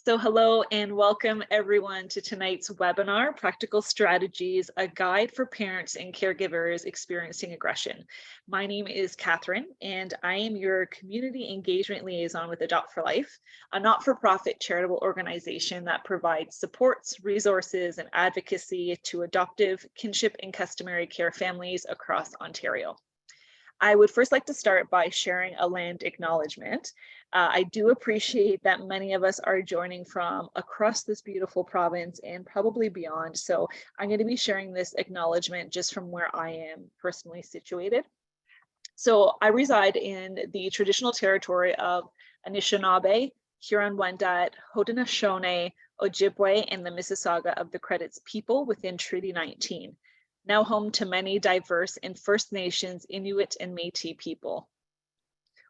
So hello and welcome everyone to tonight's webinar, Practical Strategies, a guide for parents and caregivers experiencing aggression. My name is Catherine and I am your community engagement liaison with Adopt for Life, a not-for-profit charitable organization that provides supports, resources, and advocacy to adoptive, kinship, and customary care families across Ontario. I would first like to start by sharing a land acknowledgement. I do appreciate that many of us are joining from across this beautiful province and probably beyond. So I'm going to be sharing this acknowledgement just from where I am personally situated. So I reside in the traditional territory of Anishinaabe, Huron-Wendat, Haudenosaunee, Ojibwe, and the Mississauga of the Credits people within Treaty 19. Now home to many diverse and First Nations, Inuit, and Métis people.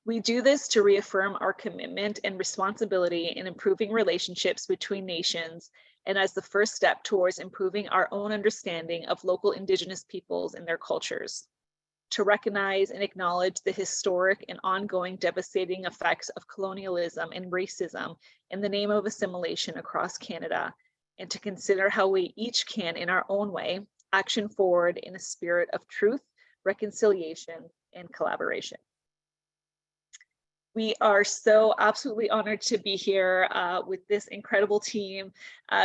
We do this to reaffirm our commitment and responsibility in improving relationships between nations and as the first step towards improving our own understanding of local Indigenous peoples and their cultures. To recognize and acknowledge the historic and ongoing devastating effects of colonialism and racism in the name of assimilation across Canada, and to consider how we each can, in our own way, action forward in a spirit of truth, reconciliation, and collaboration. We are so absolutely honored to be here with this incredible team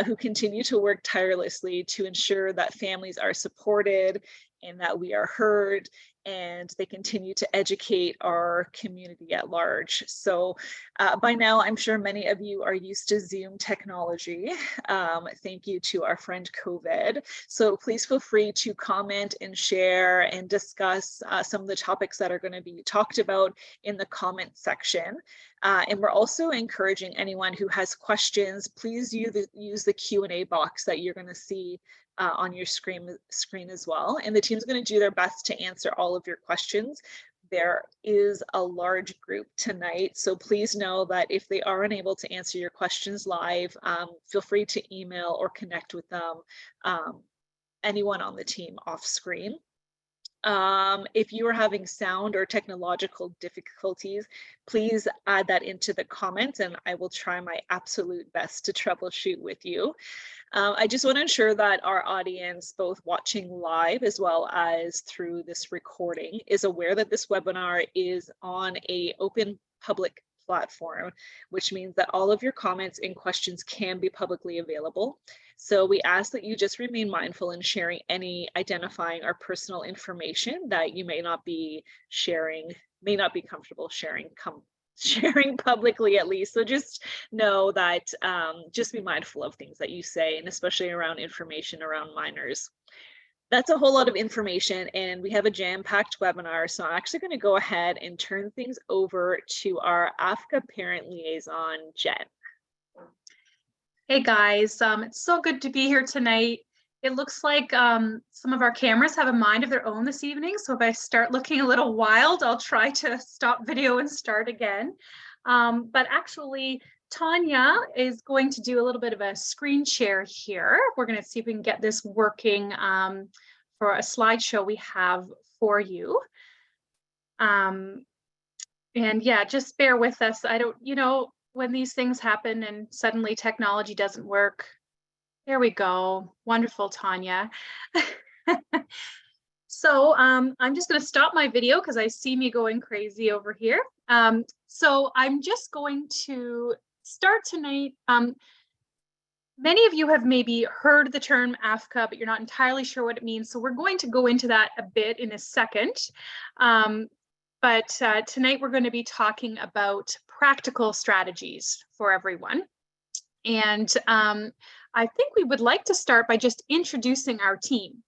who continue to work tirelessly to ensure that families are supported and that we are heard, and they continue to educate our community at large. So by now, I'm sure many of you are used to Zoom technology. Thank you to our friend COVID. So please feel free to comment and share and discuss some of the topics that are going to be talked about in the comment section. And we're also encouraging anyone who has questions, please use the Q&A box that you're going to see on your screen as well. And the team's going to do their best to answer all of your questions. There is a large group tonight, so please know that if they are unable to answer your questions live, feel free to email or connect with them, anyone on the team off screen. If you are having sound or technological difficulties, please add that into the comments and I will try my absolute best to troubleshoot with you. I just want to ensure that our audience, both watching live as well as through this recording, is aware that this webinar is on an open public platform, which means that all of your comments and questions can be publicly available. So we ask that you just remain mindful in sharing any identifying or personal information that you may not be comfortable sharing publicly at least. So just know that just be mindful of things that you say, and especially around information around minors. That's a whole lot of information and we have a jam-packed webinar. So I'm actually going to go ahead and turn things over to our AFCCA parent liaison, Jen. Hey guys, it's so good to be here tonight. It looks like some of our cameras have a mind of their own this evening. So if I start looking a little wild, I'll try to stop video and start again. But actually, Tanya is going to do a little bit of a screen share here. We're going to see if we can get this working for a slideshow we have for you. And yeah, just bear with us. When these things happen and suddenly technology doesn't work. There we go. Wonderful, Tanya. So I'm just going to stop my video because I see me going crazy over here. So I'm just going to start tonight. Many of you have maybe heard the term AFCCA, but you're not entirely sure what it means. So we're going to go into that a bit in a second. But tonight we're going to be talking about practical strategies for everyone. And I think we would like to start by just introducing our team.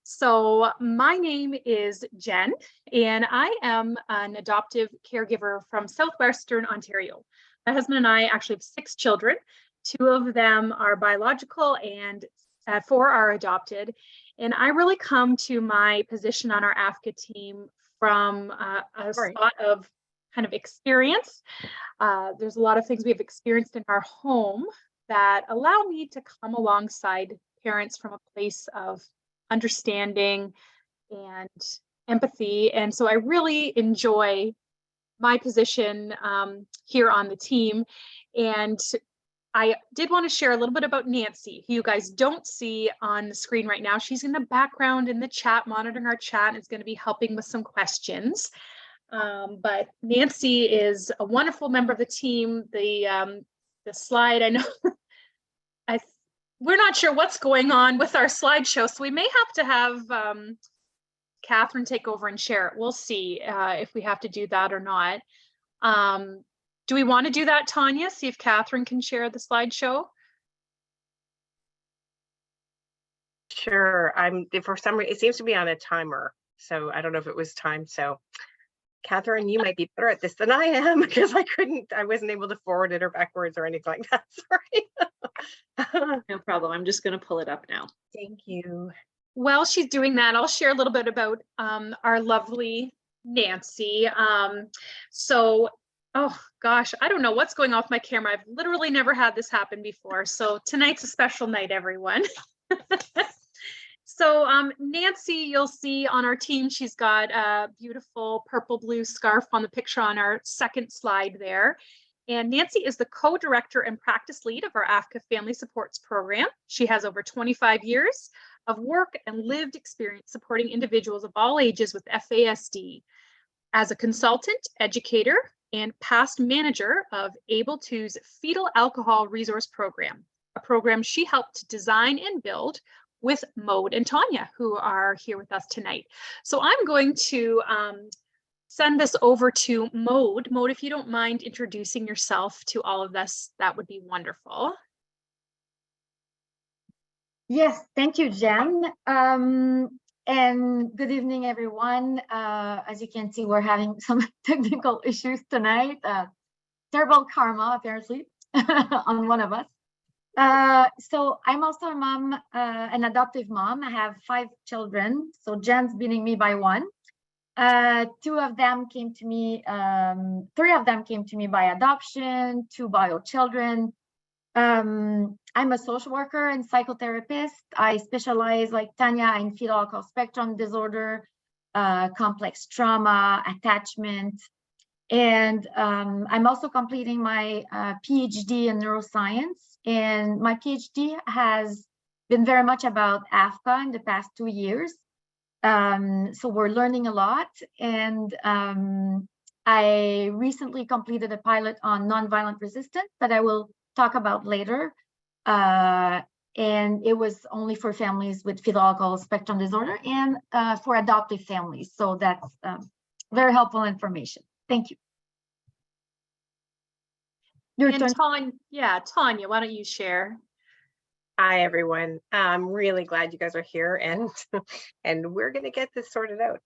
So my name is Jen, and I am an adoptive caregiver from Southwestern Ontario. My husband and I actually have 6 children. 2 of them are biological and 4 are adopted. And I really come to my position on our AFCCA team from a spot of kind of experience. There's a lot of things we've experienced in our home that allow me to come alongside parents from a place of understanding and empathy. And so I really enjoy my position here on the team. And I did want to share a little bit about Nancy, who you guys don't see on the screen right now. She's in the background in the chat, monitoring our chat, and is going to be helping with some questions. But Nancy is a wonderful member of the team. The slide, I know, we're not sure what's going on with our slideshow, so we may have to have Catherine take over and share it. We'll see if we have to do that or not. Do we want to do that, Tanya? See if Catherine can share the slideshow? Sure. For some reason, it seems to be on a timer, so I don't know if it was timed. So Catherine, you might be better at this than I am, because I wasn't able to forward it or backwards or anything like that. Sorry. No problem. I'm just going to pull it up now. Thank you. While she's doing that, I'll share a little bit about our lovely Nancy. Oh gosh, I don't know what's going off my camera. I've literally never had this happen before. So tonight's a special night, everyone. So Nancy, you'll see on our team, she's got a beautiful purple blue scarf on the picture on our second slide there. And Nancy is the co-director and practice lead of our AFCCA Family Supports Program. She has over 25 years of work and lived experience supporting individuals of all ages with FASD. As a consultant, educator, and past manager of Able2's Fetal Alcohol Resource Program, a program she helped design and build with Maude and Tanya, who are here with us tonight. So I'm going to send this over to Maude. Maude, if you don't mind introducing yourself to all of us, that would be wonderful. Yes, thank you, Jen. And good evening, everyone. As you can see, we're having some technical issues tonight. Terrible karma, apparently, on one of us. So I'm also a mom, an adoptive mom. I have 5 children. So Jen's beating me by 1. 2 of them came to me, 3 of them came to me by adoption, 2 bio children. I'm a social worker and psychotherapist. I specialize, like Tanya, in fetal alcohol spectrum disorder, complex trauma, attachment. And I'm also completing my PhD in neuroscience. And my PhD has been very much about AFCCA in the past 2 years. So we're learning a lot. And I recently completed a pilot on nonviolent resistance that I will talk about later. And it was only for families with fetal alcohol spectrum disorder and for adoptive families. So that's very helpful information. Thank you. Your turn. Tanya, why don't you share? Hi, everyone. I'm really glad you guys are here, and we're going to get this sorted out.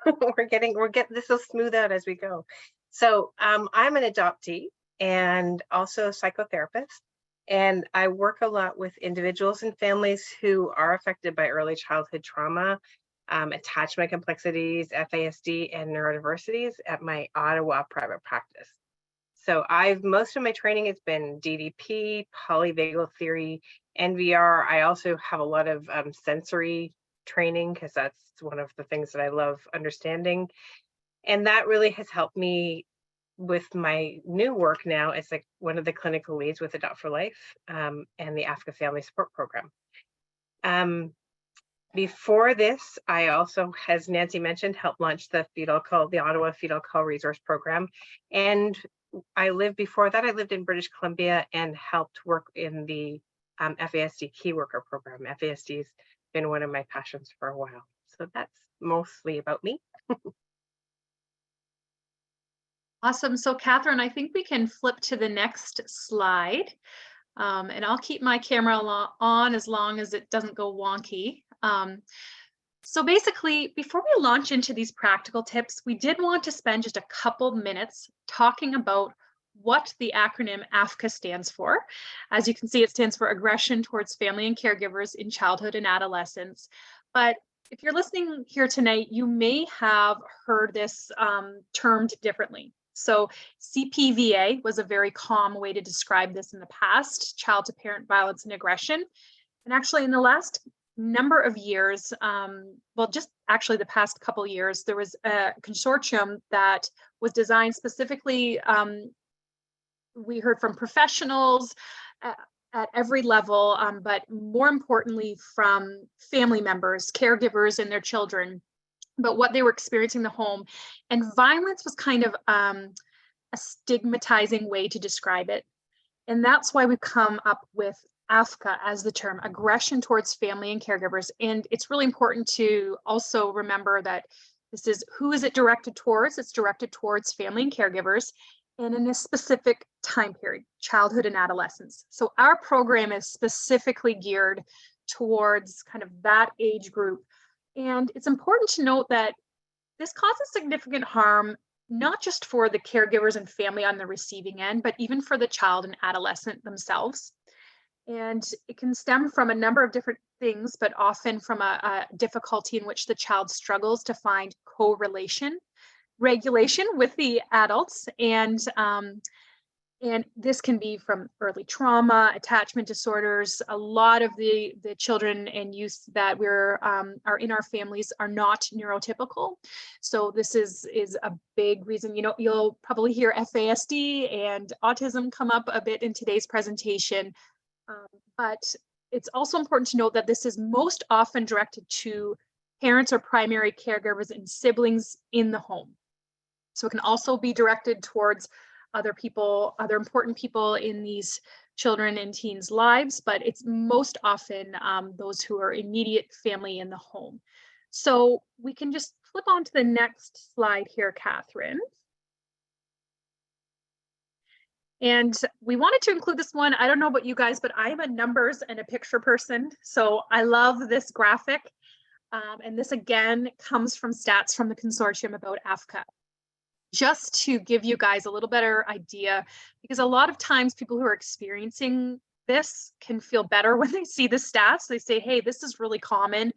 This will smooth out as we go. So I'm an adoptee and also a psychotherapist, and I work a lot with individuals and families who are affected by early childhood trauma, attachment complexities, FASD, and neurodiversities at my Ottawa private practice. So most of my training has been DDP, polyvagal theory, NVR. I also have a lot of sensory training, because that's one of the things that I love understanding. And that really has helped me with my new work now as like one of the clinical leads with Adopt for Life and the AFCCA Family Support Program. Before this, I also, as Nancy mentioned, helped launch the Ottawa Fetal Alcohol Resource Program. And before that, I lived in British Columbia and helped work in the FASD Key Worker Program. FASD has been one of my passions for a while. So that's mostly about me. Awesome. So Catherine, I think we can flip to the next slide. And I'll keep my camera on as long as it doesn't go wonky. So basically, before we launch into these practical tips, we did want to spend just a couple minutes talking about what the acronym AFCCA stands for. As you can see, it stands for Aggression Towards Family and Caregivers in Childhood and Adolescence. But if you're listening here tonight, you may have heard this termed differently. So CPVA was a very common way to describe this in the past, child to parent violence and aggression. And actually in the last number of years, well, just actually the past couple of years, there was a consortium that was designed specifically, we heard from professionals at every level, but more importantly from family members, caregivers and their children, about what they were experiencing in the home. And violence was kind of a stigmatizing way to describe it. And that's why we've come up with AFCCA as the term, aggression towards family and caregivers. And it's really important to also remember that this is, who is it directed towards? It's directed towards family and caregivers, and in a specific time period, childhood and adolescence. So our program is specifically geared towards kind of that age group. And it's important to note that this causes significant harm, not just for the caregivers and family on the receiving end, but even for the child and adolescent themselves. And it can stem from a number of different things, but often from a difficulty in which the child struggles to find co-regulation with the adults. And this can be from early trauma, attachment disorders. A lot of the children and youth that are in our families are not neurotypical. So this is a big reason. You know, you'll probably hear FASD and autism come up a bit in today's presentation. But it's also important to note that this is most often directed to parents or primary caregivers and siblings in the home. So it can also be directed towards other people, other important people in these children and teens' lives, but it's most often those who are immediate family in the home. So we can just flip on to the next slide here, Catherine. And we wanted to include this one. I don't know about you guys, but I'm a numbers and a picture person. So I love this graphic. And this again comes from stats from the consortium about AFCCA. Just to give you guys a little better idea, because a lot of times people who are experiencing this can feel better when they see the stats. They say, hey, this is really common.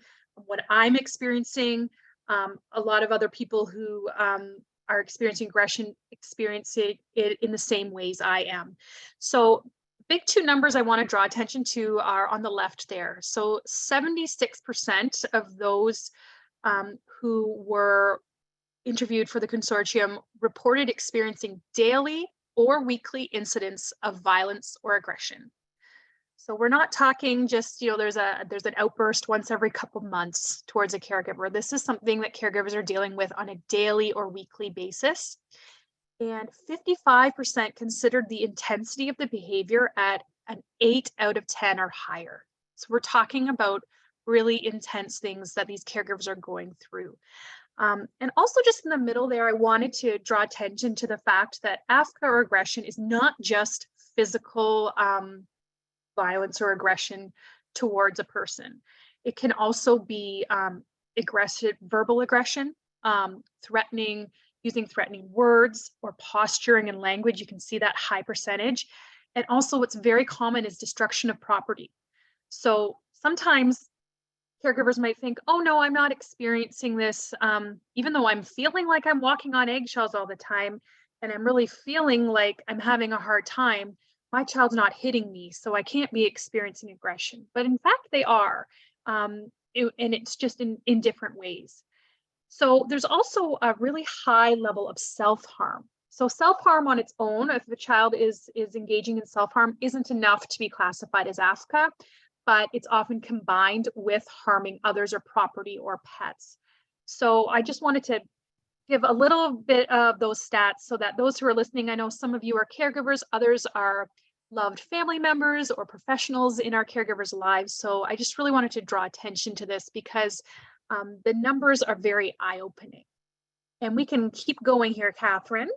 What I'm experiencing, a lot of other people who are experiencing aggression, experiencing it in the same ways I am. So big two numbers I want to draw attention to are on the left there. So 76% of those who were interviewed for the consortium reported experiencing daily or weekly incidents of violence or aggression. So we're not talking just, you know, there's an outburst once every couple months towards a caregiver. This is something that caregivers are dealing with on a daily or weekly basis. And 55% considered the intensity of the behavior at an 8 out of 10 or higher. So we're talking about really intense things that these caregivers are going through. And also just in the middle there, I wanted to draw attention to the fact that AFCCA or aggression is not just physical violence or aggression towards a person. It can also be aggressive, verbal aggression, threatening, using threatening words or posturing and language. You can see that high percentage. And also what's very common is destruction of property. So sometimes caregivers might think, oh no, I'm not experiencing this, even though I'm feeling like I'm walking on eggshells all the time, and I'm really feeling like I'm having a hard time, my child's not hitting me, so I can't be experiencing aggression. But in fact, they are, and it's just in different ways. So there's also a really high level of self-harm. So self-harm on its own, if the child is engaging in self-harm, isn't enough to be classified as AFCCA, but it's often combined with harming others or property or pets. So I just wanted to give a little bit of those stats so that those who are listening, I know some of you are caregivers, others are loved family members or professionals in our caregivers' lives. So I just really wanted to draw attention to this because the numbers are very eye-opening. And we can keep going here, Catherine.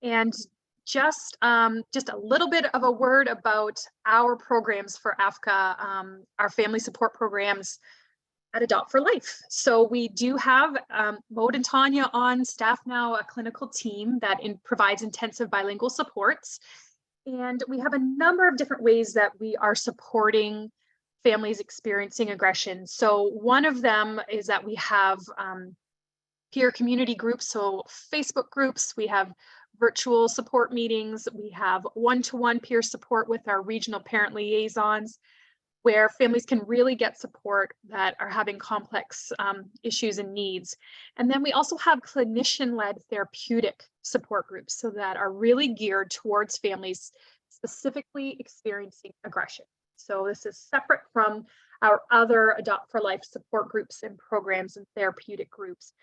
And just a little bit of a word about our programs for AFCCA, our family support programs at Adopt for Life. So we do have Maud and Tanya on staff now, a clinical team that provides intensive bilingual supports. And we have a number of different ways that we are supporting families experiencing aggression. So one of them is that we have peer community groups, so Facebook groups, we have virtual support meetings, we have one-to-one peer support with our regional parent liaisons. where families can really get support that are having complex issues and needs. And then we also have clinician-led therapeutic support groups, so that are really geared towards families specifically experiencing aggression. So this is separate from our other Adopt for Life support groups and programs and therapeutic groups.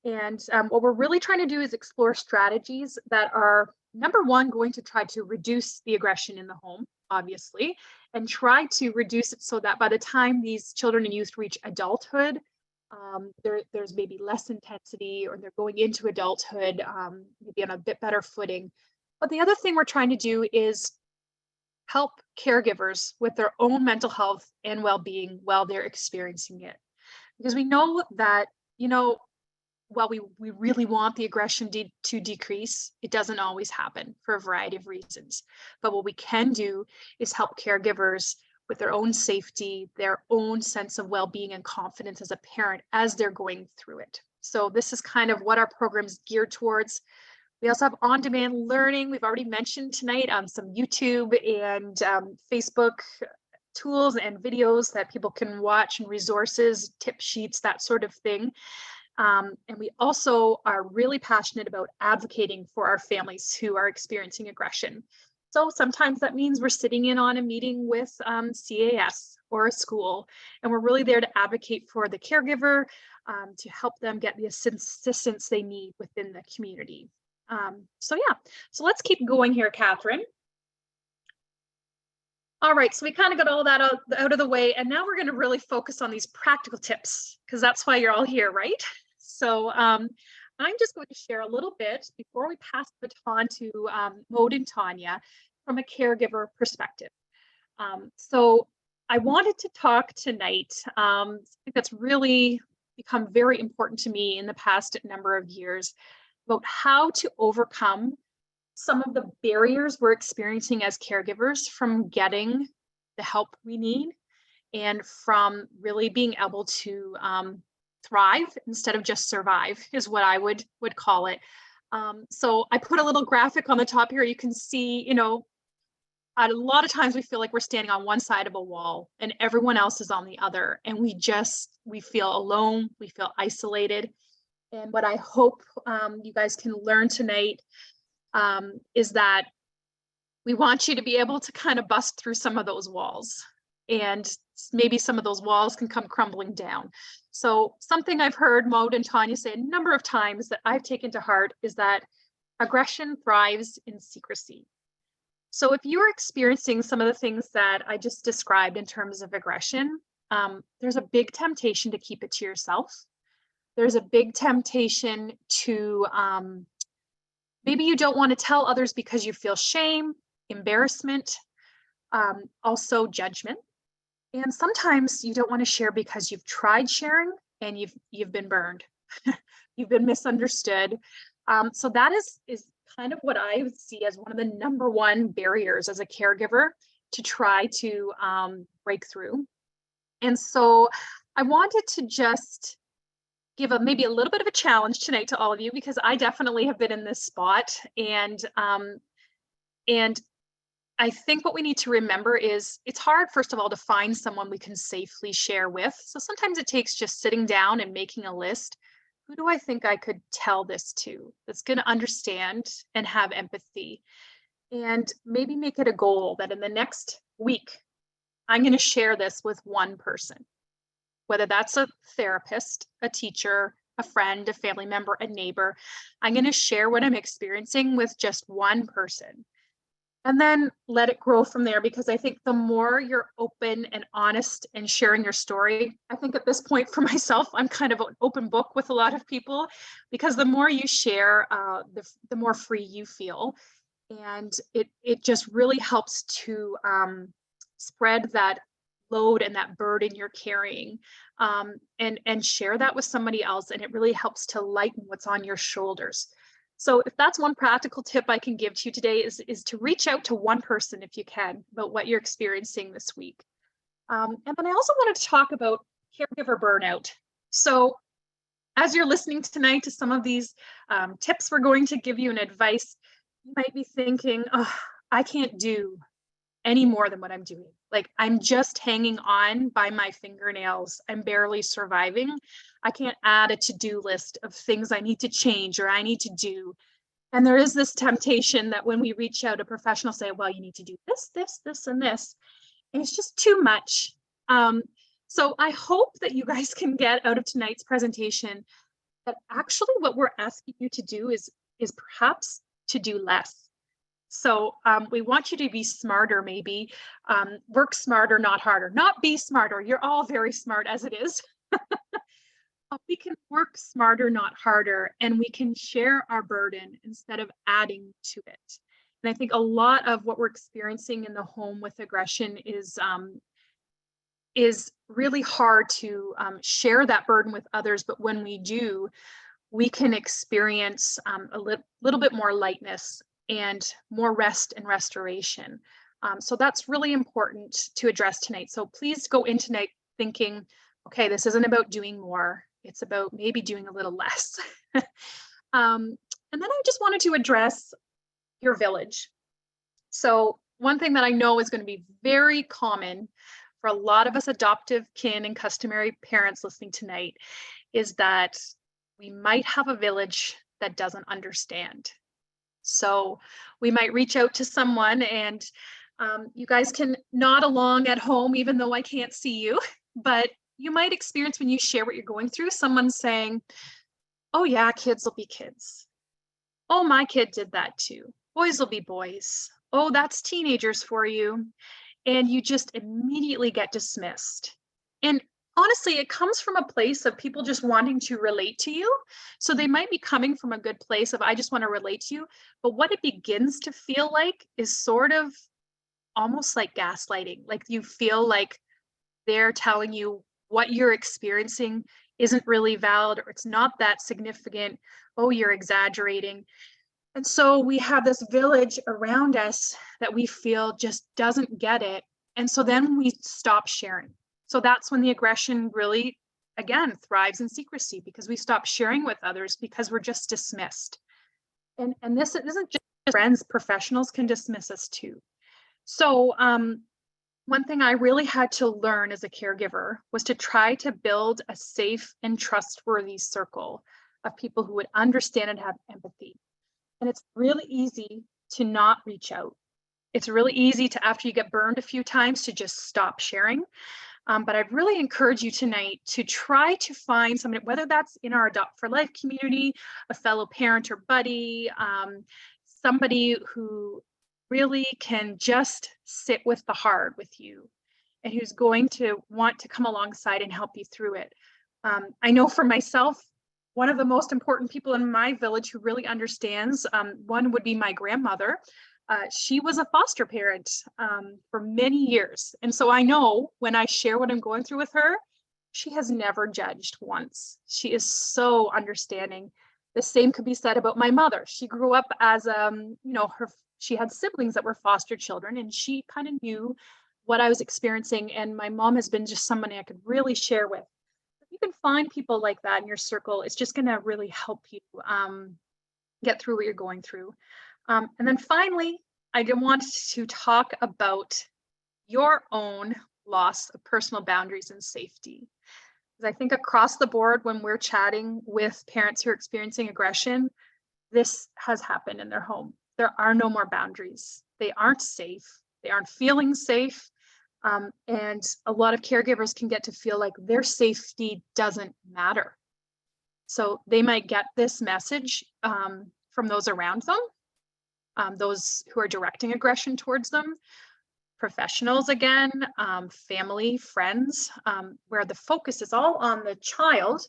And what we're really trying to do is explore strategies that are, number one, going to try to reduce the aggression in the home, obviously, and try to reduce it so that by the time these children and youth reach adulthood, there's maybe less intensity, or they're going into adulthood maybe on a bit better footing. But the other thing we're trying to do is help caregivers with their own mental health and well-being while they're experiencing it. Because we know that, while we really want the aggression to decrease, it doesn't always happen for a variety of reasons. But what we can do is help caregivers with their own safety, their own sense of well-being and confidence as a parent as they're going through it. So this is kind of what our program's geared towards. We also have on-demand learning. We've already mentioned tonight some YouTube and Facebook tools and videos that people can watch, and resources, tip sheets, that sort of thing. And we also are really passionate about advocating for our families who are experiencing aggression. So sometimes that means we're sitting in on a meeting with CAS or a school, and we're really there to advocate for the caregiver to help them get the assistance they need within the community. So let's keep going here, Catherine. All right, so we kind of got all that out of the way, and now we're going to really focus on these practical tips, because that's why you're all here, right? So I'm just going to share a little bit before we pass the baton to Maud and Tanya from a caregiver perspective. So I wanted to talk tonight, something that's really become very important to me in the past number of years, about how to overcome some of the barriers we're experiencing as caregivers from getting the help we need, and from really being able to thrive instead of just survive, is what I would call it. So I put a little graphic on the top here. You can see, a lot of times we feel like we're standing on one side of a wall and everyone else is on the other, and we feel alone, we feel isolated. And what I hope you guys can learn tonight is that we want you to be able to kind of bust through some of those walls, and maybe some of those walls can come crumbling down. So something I've heard Maud and Tanya say a number of times that I've taken to heart is that aggression thrives in secrecy. So if you're experiencing some of the things that I just described in terms of aggression, there's a big temptation to keep it to yourself. There's a big temptation to maybe you don't want to tell others because you feel shame, embarrassment, also judgment. And sometimes you don't want to share because you've tried sharing and you've been burned. You've been misunderstood. So that is kind of what I would see as one of the number one barriers as a caregiver to try to break through. And so I wanted to just give maybe a little bit of a challenge tonight to all of you, because I definitely have been in this spot. And I think what we need to remember is it's hard, first of all, to find someone we can safely share with. So sometimes it takes just sitting down and making a list. Who do I think I could tell this to that's going to understand and have empathy? And maybe make it a goal that in the next week, I'm going to share this with one person, whether that's a therapist, a teacher, a friend, a family member, a neighbor. I'm going to share what I'm experiencing with just one person. And then let it grow from there, because I think the more you're open and honest and sharing your story, I think at this point for myself, I'm kind of an open book with a lot of people, because the more you share, the more free you feel. And it just really helps to spread that load and that burden you're carrying, and share that with somebody else. And it really helps to lighten what's on your shoulders. So if that's one practical tip I can give to you today is to reach out to one person if you can about what you're experiencing this week. And then I also wanted to talk about caregiver burnout. So as you're listening tonight to some of these tips we're going to give you and advice, you might be thinking, oh, I can't do any more than what I'm doing. Like, I'm just hanging on by my fingernails. I'm barely surviving. I can't add a to-do list of things I need to change or I need to do. And there is this temptation that when we reach out, a professional say, well, you need to do this, this, this, and this. And it's just too much. So I hope that you guys can get out of tonight's presentation that actually what we're asking you to do is perhaps to do less. So we want you to be smarter, maybe. Work smarter, not harder. Not be smarter. You're all very smart as it is. We can work smarter, not harder, and we can share our burden instead of adding to it. And I think a lot of what we're experiencing in the home with aggression is really hard to share that burden with others. But when we do, we can experience a little bit more lightness and more rest and restoration. So that's really important to address tonight. So please go in tonight thinking, okay, this isn't about doing more. It's about maybe doing a little less. And then I just wanted to address your village. So one thing that I know is going to be very common for a lot of us adoptive kin and customary parents listening tonight is that we might have a village that doesn't understand. So we might reach out to someone and you guys can nod along at home, even though I can't see you, but you might experience when you share what you're going through, someone saying, oh yeah, kids will be kids. Oh, my kid did that too. Boys will be boys. Oh, that's teenagers for you. And you just immediately get dismissed. And honestly, it comes from a place of people just wanting to relate to you. So they might be coming from a good place of, I just want to relate to you. But what it begins to feel like is sort of almost like gaslighting. Like you feel like they're telling you what you're experiencing isn't really valid, or it's not that significant. Oh, you're exaggerating. And so we have this village around us that we feel just doesn't get it. And so then we stop sharing. So that's when the aggression really, again, thrives in secrecy, because we stop sharing with others because we're just dismissed. And this isn't just friends, professionals can dismiss us too. So one thing I really had to learn as a caregiver was to try to build a safe and trustworthy circle of people who would understand and have empathy. And it's really easy to not reach out. It's really easy to, after you get burned a few times, to just stop sharing. But I'd really encourage you tonight to try to find somebody, whether that's in our Adopt for Life community, a fellow parent or buddy, somebody who really can just sit with the hard with you and who's going to want to come alongside and help you through it. I know for myself, one of the most important people in my village who really understands, one would be my grandmother. She was a foster parent for many years. And so I know when I share what I'm going through with her, she has never judged once. She is so understanding. The same could be said about my mother. She grew up as, she had siblings that were foster children, and she kind of knew what I was experiencing. And my mom has been just somebody I could really share with. If you can find people like that in your circle, it's just going to really help you get through what you're going through. And then finally, I want to talk about your own loss of personal boundaries and safety. Because I think across the board, when we're chatting with parents who are experiencing aggression, this has happened in their home. There are no more boundaries. They aren't safe. They aren't feeling safe. And a lot of caregivers can get to feel like their safety doesn't matter. So they might get this message from those around them, those who are directing aggression towards them, professionals again, family, friends, where the focus is all on the child.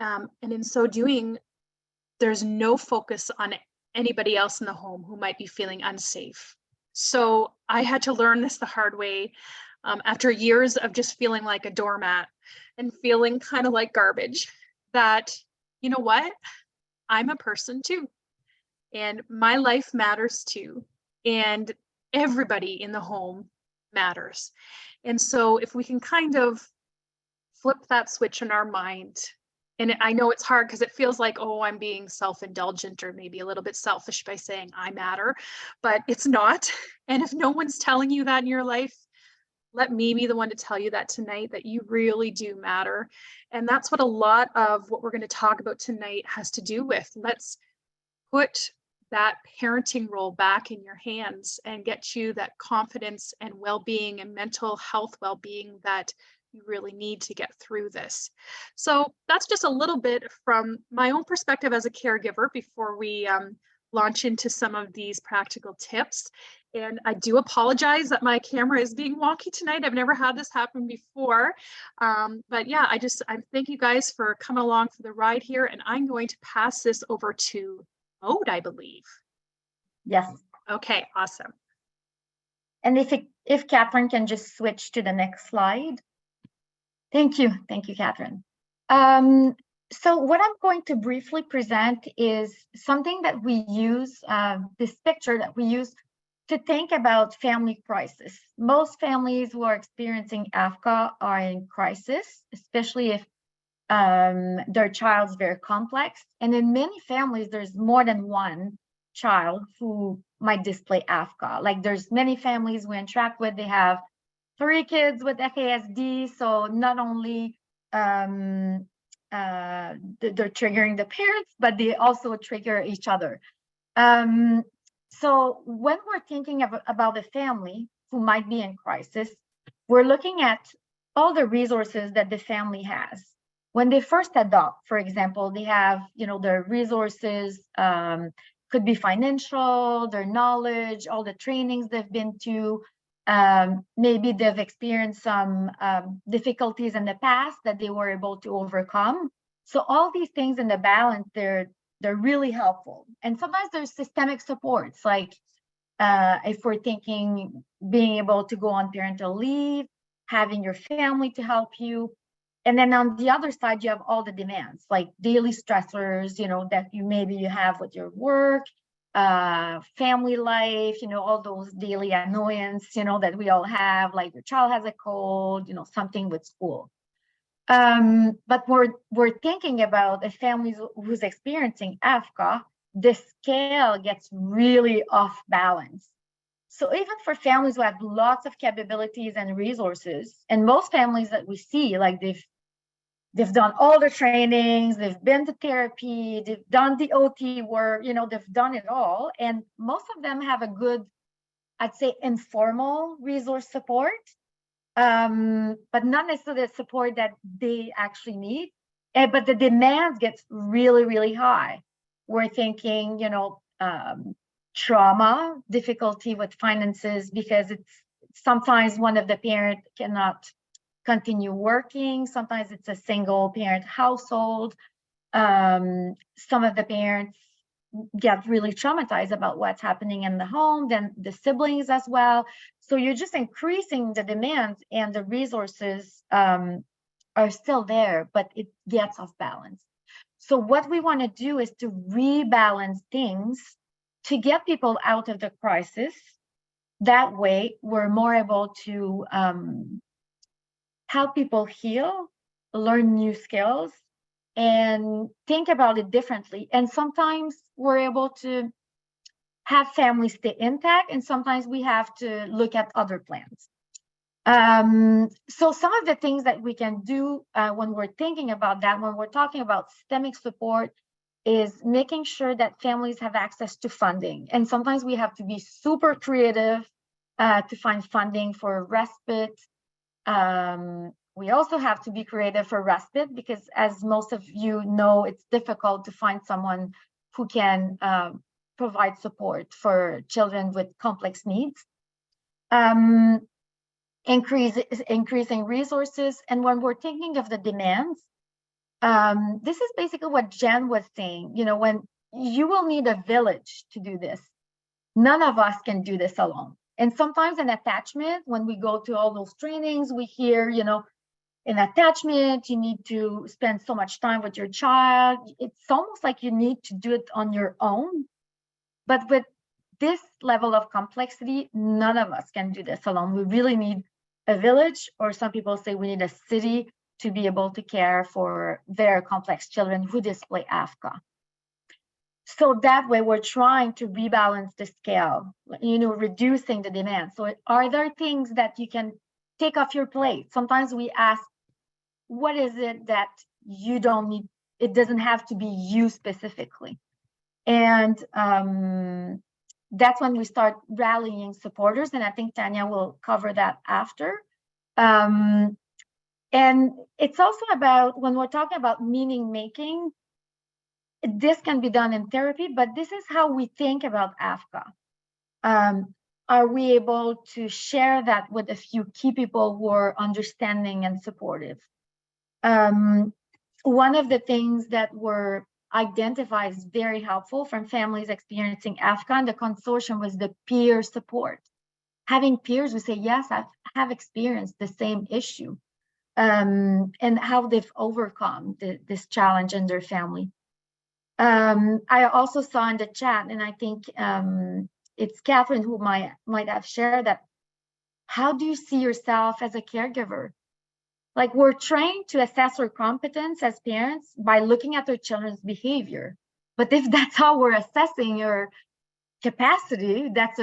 And in so doing, there's no focus on anybody else in the home who might be feeling unsafe. So I had to learn this the hard way after years of just feeling like a doormat and feeling kind of like garbage, that, you know what, I'm a person too. And my life matters too. And everybody in the home matters. And so if we can kind of flip that switch in our mind and I know it's hard because it feels like, oh, I'm being self-indulgent or maybe a little bit selfish by saying I matter, but it's not. And if no one's telling you that in your life, let me be the one to tell you that tonight, that you really do matter. And that's what a lot of what we're going to talk about tonight has to do with. Let's put that parenting role back in your hands and get you that confidence and well-being and mental health well-being that you really need to get through this. So that's just a little bit from my own perspective as a caregiver before we launch into some of these practical tips. And I do apologize that my camera is being wonky tonight. I've never had this happen before. But yeah, I thank you guys for coming along for the ride here. And I'm going to pass this over to Maude, I believe. Yes. Okay, awesome. And if Catherine can just switch to the next slide. Thank you, Catherine. So what I'm going to briefly present is something that we use, this picture that we use to think about family crisis. Most families who are experiencing AFCA are in crisis, especially if their child's very complex. And in many families, there's more than one child who might display AFCA. Like there's many families we interact with, they have 3 kids with FASD. So not only they're triggering the parents, but they also trigger each other. So when we're thinking about a family who might be in crisis, we're looking at all the resources that the family has. When they first adopt, for example, they have, their resources, could be financial, their knowledge, all the trainings they've been to. Maybe they've experienced some difficulties in the past that they were able to overcome. So all these things in the balance, they're really helpful. And sometimes there's systemic supports, like if we're thinking being able to go on parental leave, having your family to help you. And then on the other side, you have all the demands, like daily stressors, that you have with your work, family life, all those daily annoyance, that we all have, like your child has a cold, something with school. But we're thinking about a family who's experiencing AFCA, the scale gets really off balance. So even for families who have lots of capabilities and resources, and most families that we see, like they've done all the trainings, they've been to therapy, they've done the OT work, they've done it all. And most of them have a good, I'd say, informal resource support, but not necessarily the support that they actually need. But the demands gets really, really high. We're thinking, trauma, difficulty with finances, because it's sometimes one of the parent cannot continue working. Sometimes it's a single parent household. Some of the parents get really traumatized about what's happening in the home, then the siblings as well. So you're just increasing the demands, and the resources are still there, but it gets off balance. So what we want to do is to rebalance things to get people out of the crisis. That way, we're more able to help people heal, learn new skills, and think about it differently. And sometimes we're able to have families stay intact, and sometimes we have to look at other plans. So some of the things that we can do when we're thinking about that, when we're talking about systemic support, is making sure that families have access to funding. And sometimes we have to be super creative to find funding for respite. We also have to be creative for respite, because as most of you know, it's difficult to find someone who can provide support for children with complex needs. Increasing resources. And when we're thinking of the demands, this is basically what Jen was saying, when you will need a village to do this. None of us can do this alone. And sometimes in attachment, when we go to all those trainings, we hear, in attachment, you need to spend so much time with your child. It's almost like you need to do it on your own. But with this level of complexity, none of us can do this alone. We really need a village, or some people say we need a city to be able to care for very complex children who display AFCA. So that way we're trying to rebalance the scale, reducing the demand. So are there things that you can take off your plate? Sometimes we ask, what is it that you don't need? It doesn't have to be you specifically. And that's when we start rallying supporters. And I think Tanya will cover that after. And it's also about, when we're talking about meaning making, this can be done in therapy, but this is how we think about AFCA. Are we able to share that with a few key people who are understanding and supportive? One of the things that were identified as very helpful from families experiencing AFCA and the consortium was the peer support. Having peers who say, yes, I have experienced the same issue, and how they've overcome this challenge in their family. I also saw in the chat, and I think it's Catherine who might have shared that. How do you see yourself as a caregiver? Like, we're trained to assess our competence as parents by looking at our children's behavior. But if that's how we're assessing your capacity, this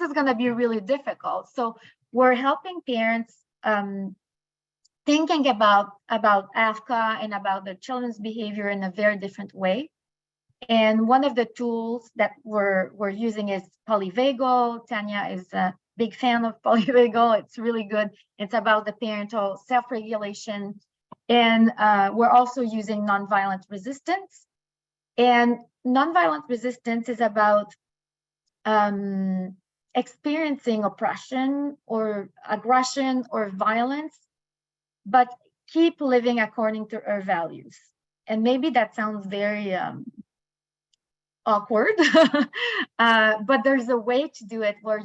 is going to be really difficult. So we're helping parents thinking about AFCA and about the children's behavior in a very different way. And one of the tools that we're using is polyvagal. Tanya is a big fan of polyvagal. It's really good. It's about the parental self-regulation. And we're also using nonviolent resistance. And nonviolent resistance is about experiencing oppression or aggression or violence, but keep living according to our values. And maybe that sounds very awkward, but there's a way to do it where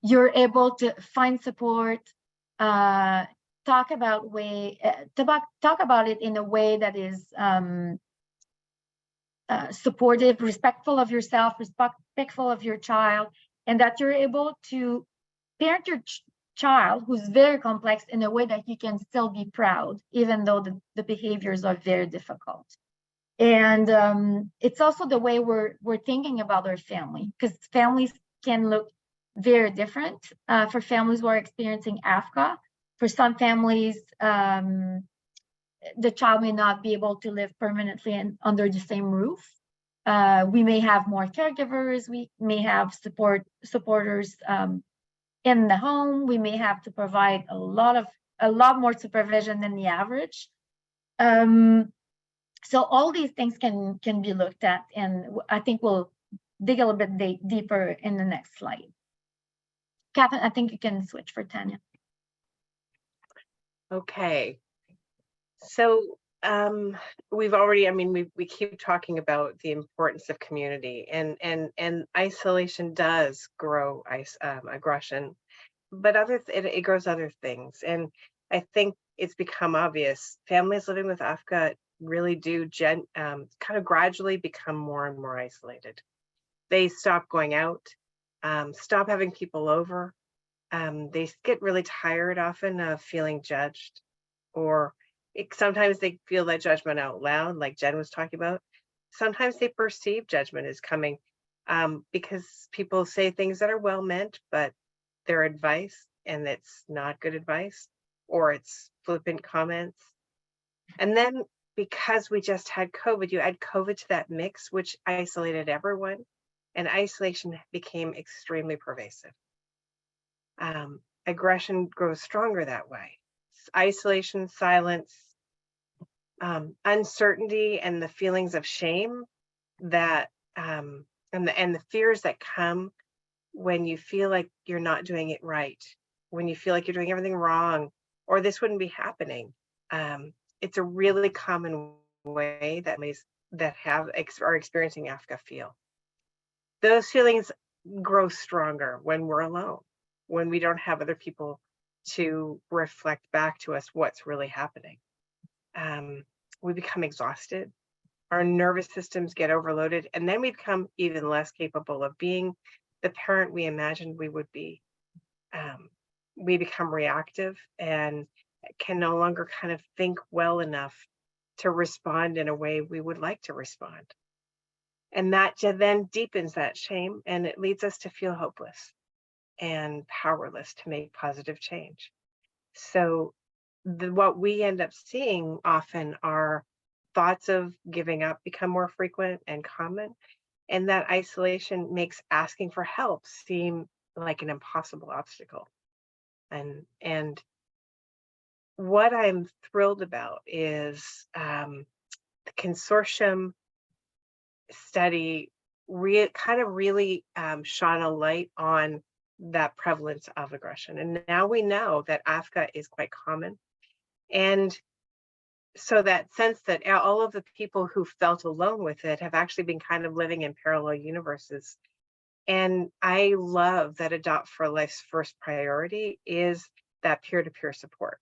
you're able to find support, talk about it in a way that is supportive, respectful of yourself, respectful of your child, and that you're able to parent your child who's very complex in a way that you can still be proud, even though the behaviors are very difficult. And it's also the way we're thinking about our family, because families can look very different. For families who are experiencing AFCA, for some families, the child may not be able to live permanently under the same roof. We may have more caregivers. We may have supporters in the home. We may have to provide a lot more supervision than the average. So all these things can be looked at, and I think we'll dig a little bit deeper in the next slide. Catherine, I think you can switch for Tanya. Okay. So we've already, we keep talking about the importance of community, and isolation does grow aggression, but it grows other things. And I think it's become obvious families living with AFCA really do kind of gradually become more and more isolated. They stop going out, stop having people over. They get really tired often of feeling judged, or sometimes they feel that judgment out loud, like Jen was talking about. Sometimes they perceive judgment as coming because people say things that are well meant, but they're advice and it's not good advice, or it's flippant comments. And then because we just had COVID, you add COVID to that mix, which isolated everyone, and isolation became extremely pervasive. Aggression grows stronger that way. Isolation, silence, uncertainty, and the feelings of shame that and the fears that come when you feel like you're not doing it right, when you feel like you're doing everything wrong, or this wouldn't be happening. It's a really common way that families that are experiencing AFCA feel. Those feelings grow stronger when we're alone, when we don't have other people to reflect back to us what's really happening. We become exhausted, our nervous systems get overloaded, and then we become even less capable of being the parent we imagined we would be. we become reactive and can no longer kind of think well enough to respond in a way we would like to respond. And that then deepens that shame, and it leads us to feel hopeless and powerless to make positive change. So what we end up seeing often are thoughts of giving up become more frequent and common, and that isolation makes asking for help seem like an impossible obstacle. And what I'm thrilled about is the consortium study really shone a light on that prevalence of aggression. And now we know that AFCCA is quite common. And so that sense that all of the people who felt alone with it have actually been kind of living in parallel universes. And I love that Adopt for Life's first priority is that peer-to-peer support.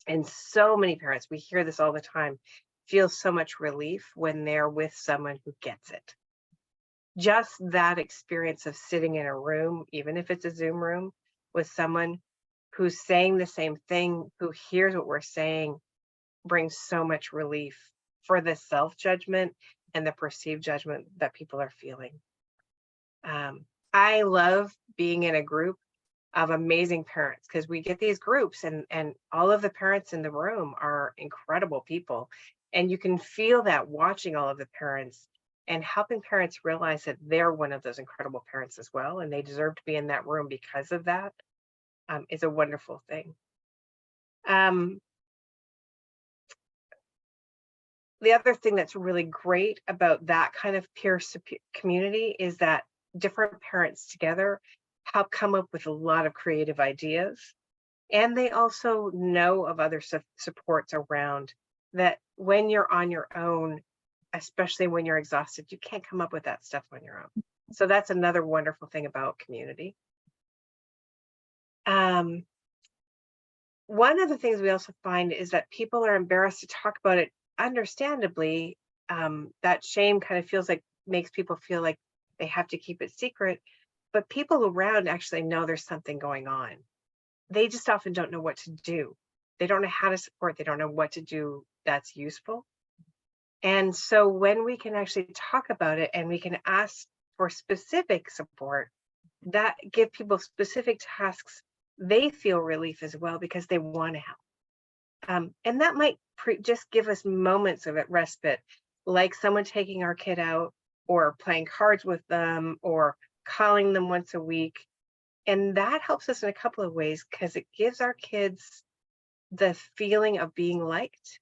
And so many parents, we hear this all the time, feel so much relief when they're with someone who gets it. Just that experience of sitting in a room, even if it's a Zoom room, with someone who's saying the same thing, who hears what we're saying, brings so much relief for the self-judgment and the perceived judgment that people are feeling. I love being in a group of amazing parents, because we get these groups and all of the parents in the room are incredible people. And you can feel that watching all of the parents and helping parents realize that they're one of those incredible parents as well, and they deserve to be in that room because of that, is a wonderful thing. The other thing that's really great about that kind of peer community is that different parents together help come up with a lot of creative ideas. And they also know of other supports around that when you're on your own, especially when you're exhausted, you can't come up with that stuff on your own. So that's another wonderful thing about community. One of the things we also find is that people are embarrassed to talk about it. Understandably, that shame kind of makes people feel like they have to keep it secret, but people around actually know there's something going on. They just often don't know what to do. They don't know how to support. They don't know what to do that's useful. And so when we can actually talk about it and we can ask for specific support that give people specific tasks, they feel relief as well because they want to help. And that might just give us moments of respite, like someone taking our kid out or playing cards with them or calling them once a week. And that helps us in a couple of ways, because it gives our kids the feeling of being liked,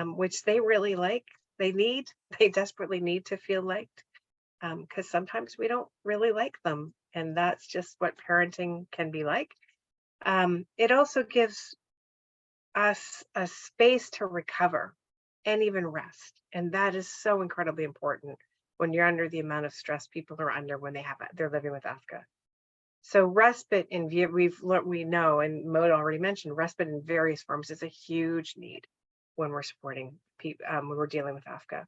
which they really like. They desperately need to feel liked, because sometimes we don't really like them. And that's just what parenting can be like. It also gives us a space to recover and even rest. And that is so incredibly important when you're under the amount of stress people are under when they're living with AFCCA. So respite we know, and Maud already mentioned, respite in various forms is a huge need when we're supporting people, when we're dealing with AFCCA.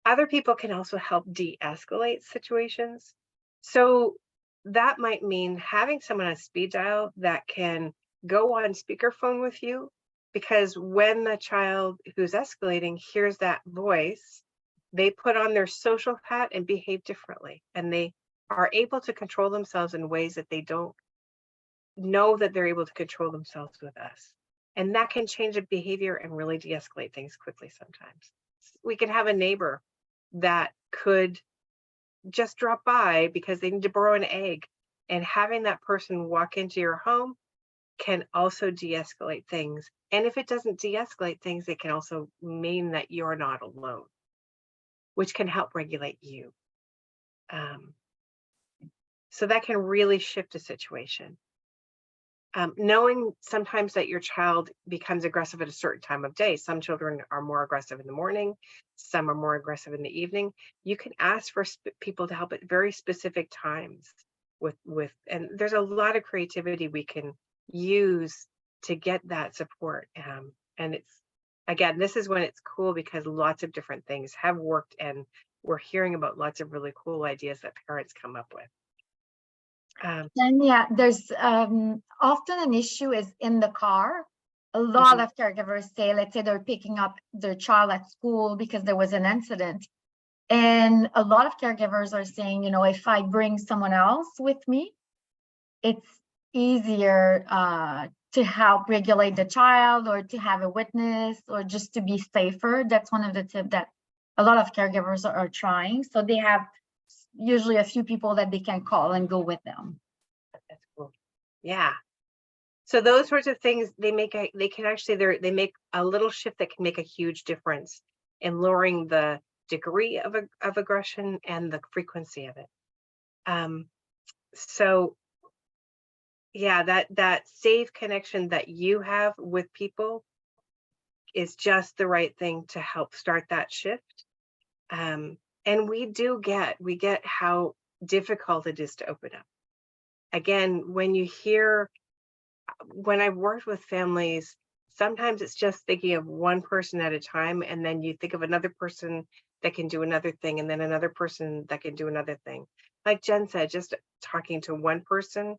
Other people can also help de-escalate situations. So that might mean having someone on speed dial that can go on speakerphone with you, because when the child who's escalating hears that voice, they put on their social hat and behave differently, and they are able to control themselves in ways that they don't know that they're able to control themselves with us. And that can change a behavior and really de-escalate things quickly sometimes. We can have a neighbor that could just drop by because they need to borrow an egg, and having that person walk into your home can also de-escalate things. And if it doesn't de-escalate things, it can also mean that you're not alone, which can help regulate you. So that can really shift a situation. Knowing sometimes that your child becomes aggressive at a certain time of day. Some children are more aggressive in the morning, some are more aggressive in the evening. You can ask for people to help at very specific times and there's a lot of creativity we can use to get that support. And it's, again, this is when it's cool because lots of different things have worked, and we're hearing about lots of really cool ideas that parents come up with. And yeah, there's often an issue is in the car. A lot of caregivers say, let's say they're picking up their child at school because there was an incident. And a lot of caregivers are saying, you know, if I bring someone else with me, it's easier to help regulate the child or to have a witness or just to be safer. That's one of the tips that a lot of caregivers are trying. So they have usually a few people that they can call and go with them. That's cool. Yeah. So those sorts of things, they make a little shift that can make a huge difference in lowering the degree of aggression and the frequency of it. So yeah, that safe connection that you have with people is just the right thing to help start that shift. And we get how difficult it is to open up. Again, when I've worked with families, sometimes it's just thinking of one person at a time, and then you think of another person that can do another thing, and then another person that can do another thing. Like Jen said, just talking to one person.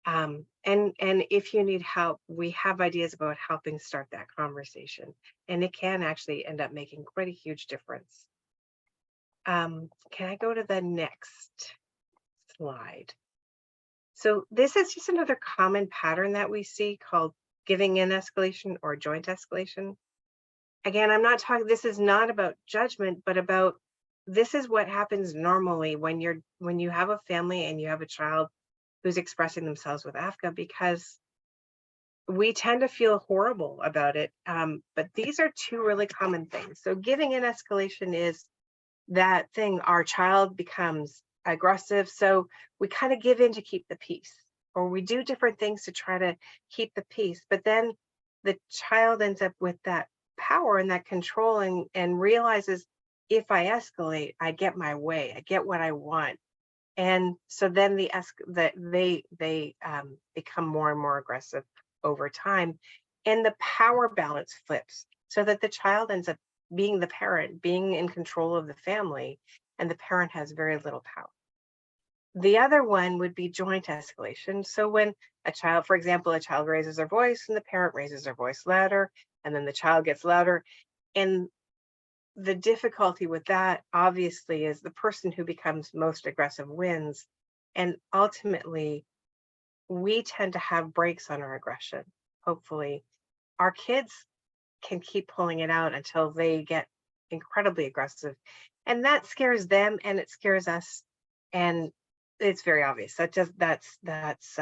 And if you need help, we have ideas about helping start that conversation, and it can actually end up making quite a huge difference. Can I go to the next slide? So this is just another common pattern that we see called giving in escalation or joint escalation. Again, this is not about judgment, but about this is what happens normally when you have a family and you have a child who's expressing themselves with AFCCA, because we tend to feel horrible about it. But these are two really common things. So giving in escalation is that thing, our child becomes aggressive, so we kind of give in to keep the peace, or we do different things to try to keep the peace, but then the child ends up with that power and that control and realizes, if I escalate, I get my way, I get what I want. And so then they become more and more aggressive over time, and the power balance flips so that the child ends up being the parent, being in control of the family, and the parent has very little power. The other one would be joint escalation. So when a child, for example, a child raises their voice and the parent raises their voice louder, and then the child gets louder. And the difficulty with that, obviously, is the person who becomes most aggressive wins. And ultimately, we tend to have brakes on our aggression. Hopefully, our kids can keep pulling it out until they get incredibly aggressive. And that scares them and it scares us. And it's very obvious. That's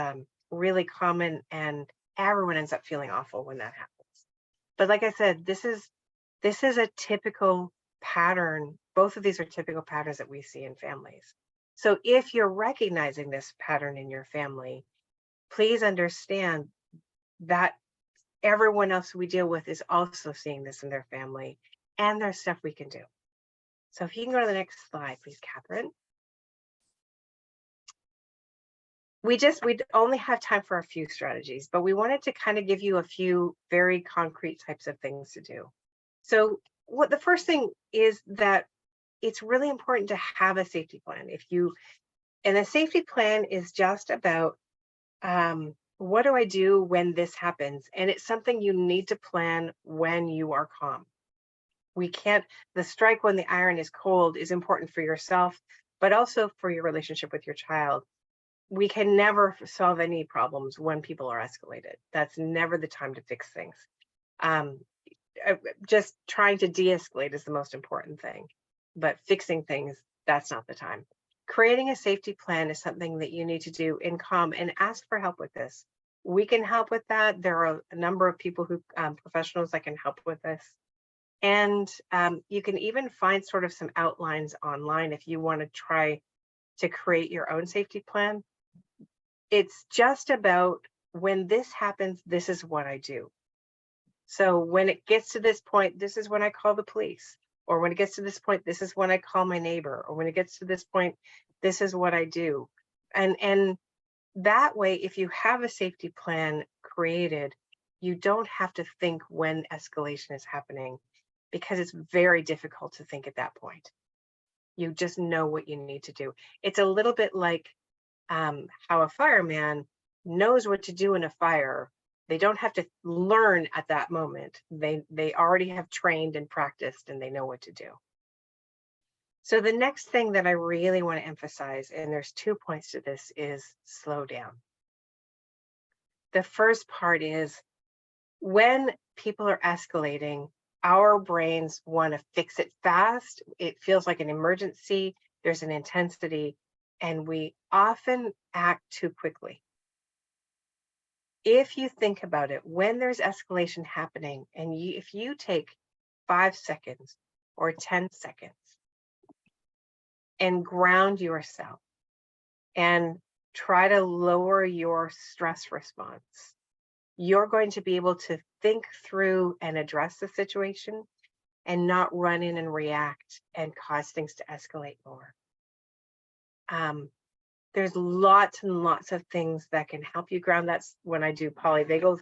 really common, and everyone ends up feeling awful when that happens. But like I said, this is a typical pattern. Both of these are typical patterns that we see in families. So if you're recognizing this pattern in your family, please understand that everyone else we deal with is also seeing this in their family, and there's stuff we can do. So if you can go to the next slide, please, Catherine. We only have time for a few strategies, but we wanted to kind of give you a few very concrete types of things to do. So the first thing is that it's really important to have a safety plan. And a safety plan is just about what do I do when this happens? And it's something you need to plan when you are calm. The strike when the iron is cold is important for yourself, but also for your relationship with your child. We can never solve any problems when people are escalated. That's never the time to fix things. Just trying to de-escalate is the most important thing, but fixing things, that's not the time. Creating a safety plan is something that you need to do in calm, and ask for help with this. We can help with that. There are a number of people professionals that can help with this. And you can even find sort of some outlines online if you want to try to create your own safety plan. It's just about, when this happens, this is what I do. So when it gets to this point, this is when I call the police. Or when it gets to this point, this is when I call my neighbor. Or when it gets to this point, this is what I do. And that way, if you have a safety plan created, you don't have to think when escalation is happening, because it's very difficult to think at that point. You just know what you need to do. It's a little bit like how a fireman knows what to do in a fire. They don't have to learn at that moment. They already have trained and practiced, and they know what to do. So the next thing that I really want to emphasize, and there's 2 points to this, is slow down. The first part is when people are escalating, our brains want to fix it fast. It feels like an emergency. There's an intensity, and we often act too quickly. If you think about it, when there's escalation happening, and if you take 5 seconds or 10 seconds and ground yourself and try to lower your stress response, you're going to be able to think through and address the situation and not run in and react and cause things to escalate more. There's lots and lots of things that can help you ground. That's when I do polyvagal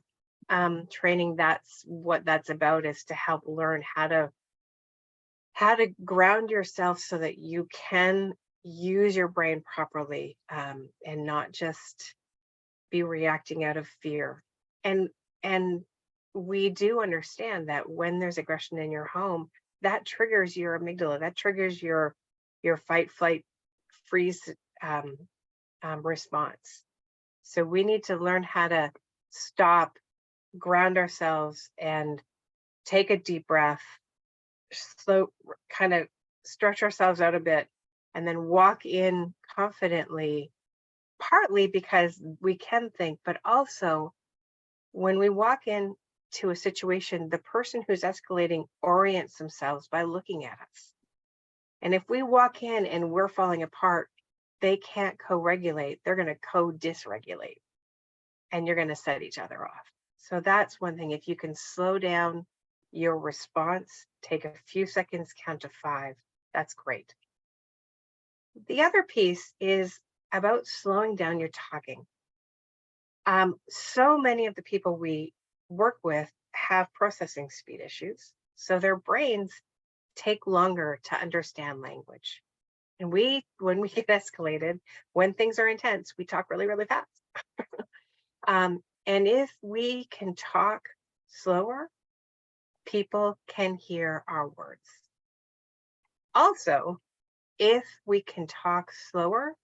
training. That's what that's about, is to help learn how to ground yourself so that you can use your brain properly, and not just be reacting out of fear. And we do understand that when there's aggression in your home, that triggers your amygdala, that triggers your fight, flight, freeze response. So we need to learn how to stop, ground ourselves, and take a deep breath, slow, kind of stretch ourselves out a bit, and then walk in confidently, partly because we can think, but also when we walk in to a situation, the person who's escalating orients themselves by looking at us. And if we walk in and we're falling apart, they can't co-regulate, they're going to co-dysregulate, and you're going to set each other off. So that's one thing. If you can slow down your response, take a few seconds, count to 5, that's great. The other piece is about slowing down your talking. So many of the people we work with have processing speed issues, so their brains take longer to understand language. And when we get escalated, when things are intense, we talk really, really fast. And if we can talk slower, people can hear our words. Also, if we can talk slower,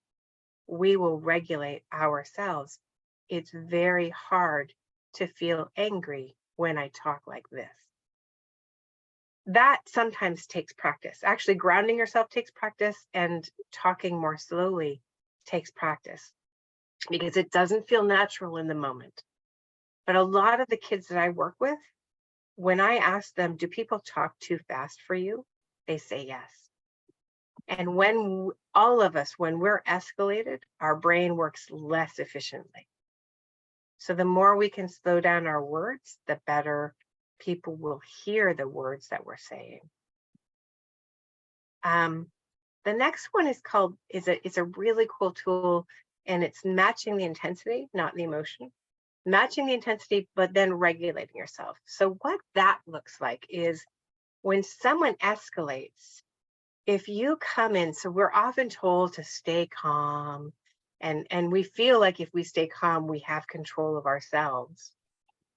we will regulate ourselves. It's very hard to feel angry when I talk like this. That sometimes takes practice. Actually, grounding yourself takes practice, and talking more slowly takes practice, because it doesn't feel natural in the moment. But a lot of the kids that I work with, when I ask them, do people talk too fast for you? They say yes. And when all of us, when we're escalated, our brain works less efficiently. So the more we can slow down our words, the better people will hear the words that we're saying. The next one is called, it's a really cool tool, and it's matching the intensity, not the emotion. Matching the intensity, but then regulating yourself. So what that looks like is when someone escalates, if you come in, so we're often told to stay calm, and we feel like if we stay calm, we have control of ourselves.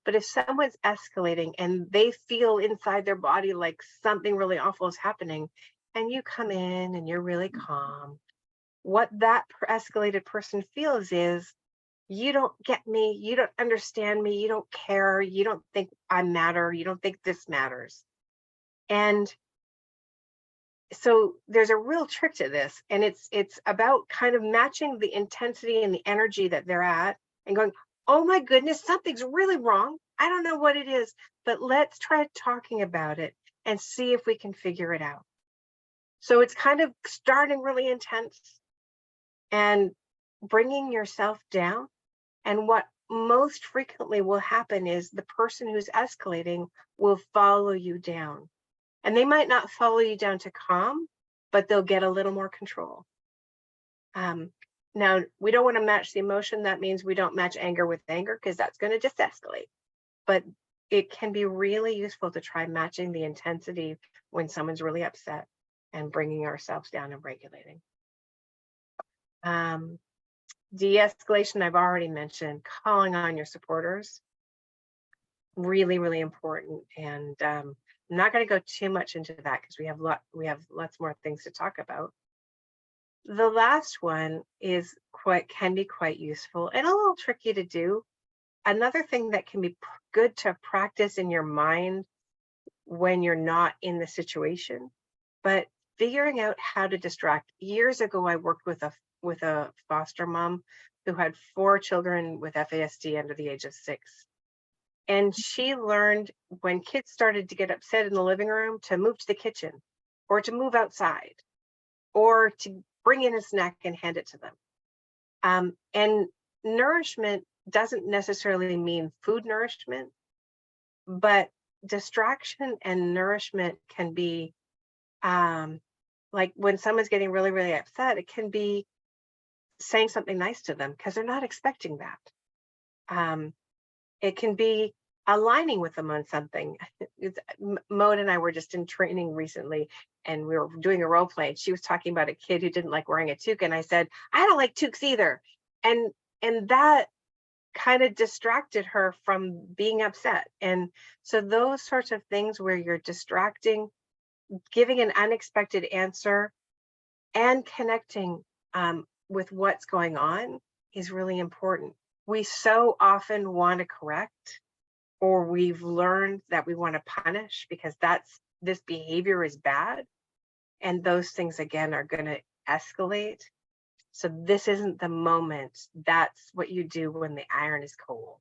But if someone's escalating and they feel inside their body like something really awful is happening, and you come in and you're really calm, what that escalated person feels is, you don't get me, you don't understand me, you don't care, you don't think I matter, you don't think this matters. And so there's a real trick to this, and it's about kind of matching the intensity and the energy that they're at and going, oh my goodness, something's really wrong. I don't know what it is, but let's try talking about it and see if we can figure it out. So it's kind of starting really intense and bringing yourself down. And what most frequently will happen is the person who's escalating will follow you down. And they might not follow you down to calm, but they'll get a little more control. Now, we don't want to match the emotion. That means we don't match anger with anger, because that's going to just escalate. But it can be really useful to try matching the intensity when someone's really upset and bringing ourselves down and regulating. De-escalation, I've already mentioned. Calling on your supporters, really, really important. And I'm not going to go too much into that because we have lots more things to talk about. The last one is can be quite useful and a little tricky to do. Another thing that can be good to practice in your mind when you're not in the situation, but figuring out how to distract. Years ago, I worked with a foster mom who had 4 children with FASD under the age of 6. And she learned when kids started to get upset in the living room to move to the kitchen or to move outside or to bring in a snack and hand it to them. And nourishment doesn't necessarily mean food nourishment, but distraction and nourishment can be like when someone's getting really, really upset, it can be saying something nice to them because they're not expecting that. It can be aligning with them on something. Maud and I were just in training recently and we were doing a role play and she was talking about a kid who didn't like wearing a toque. And I said, I don't like toques either. And that kind of distracted her from being upset. And so those sorts of things where you're distracting, giving an unexpected answer and connecting with what's going on is really important. We so often want to correct, or we've learned that we want to punish because this behavior is bad. And those things again are going to escalate. So this isn't the moment. That's what you do when the iron is cold.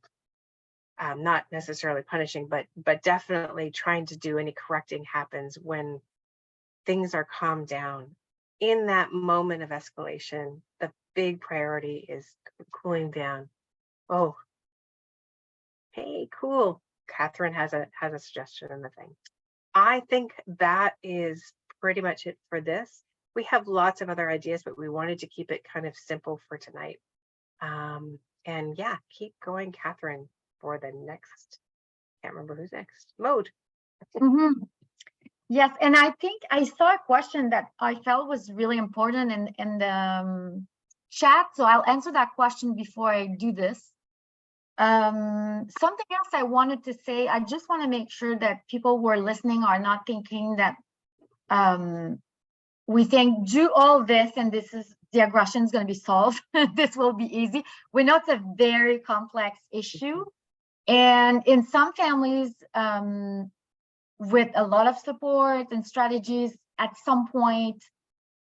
Not necessarily punishing, but definitely trying to do any correcting happens when things are calmed down. In that moment of escalation, the big priority is cooling down. Oh, hey, cool. Catherine has a suggestion in the thing. I think that is pretty much it for this. We have lots of other ideas, but we wanted to keep it kind of simple for tonight. And yeah, keep going, Catherine, for the next, can't remember who's next, Maud. Yes, and I think I saw a question that I felt was really important in the chat, so I'll answer that question before I do this. Something else I wanted to say, I just want to make sure that people who are listening are not thinking that we think do all this and this is the aggression is going to be solved. This will be easy. We know it's a very complex issue, and in some families with a lot of support and strategies, at some point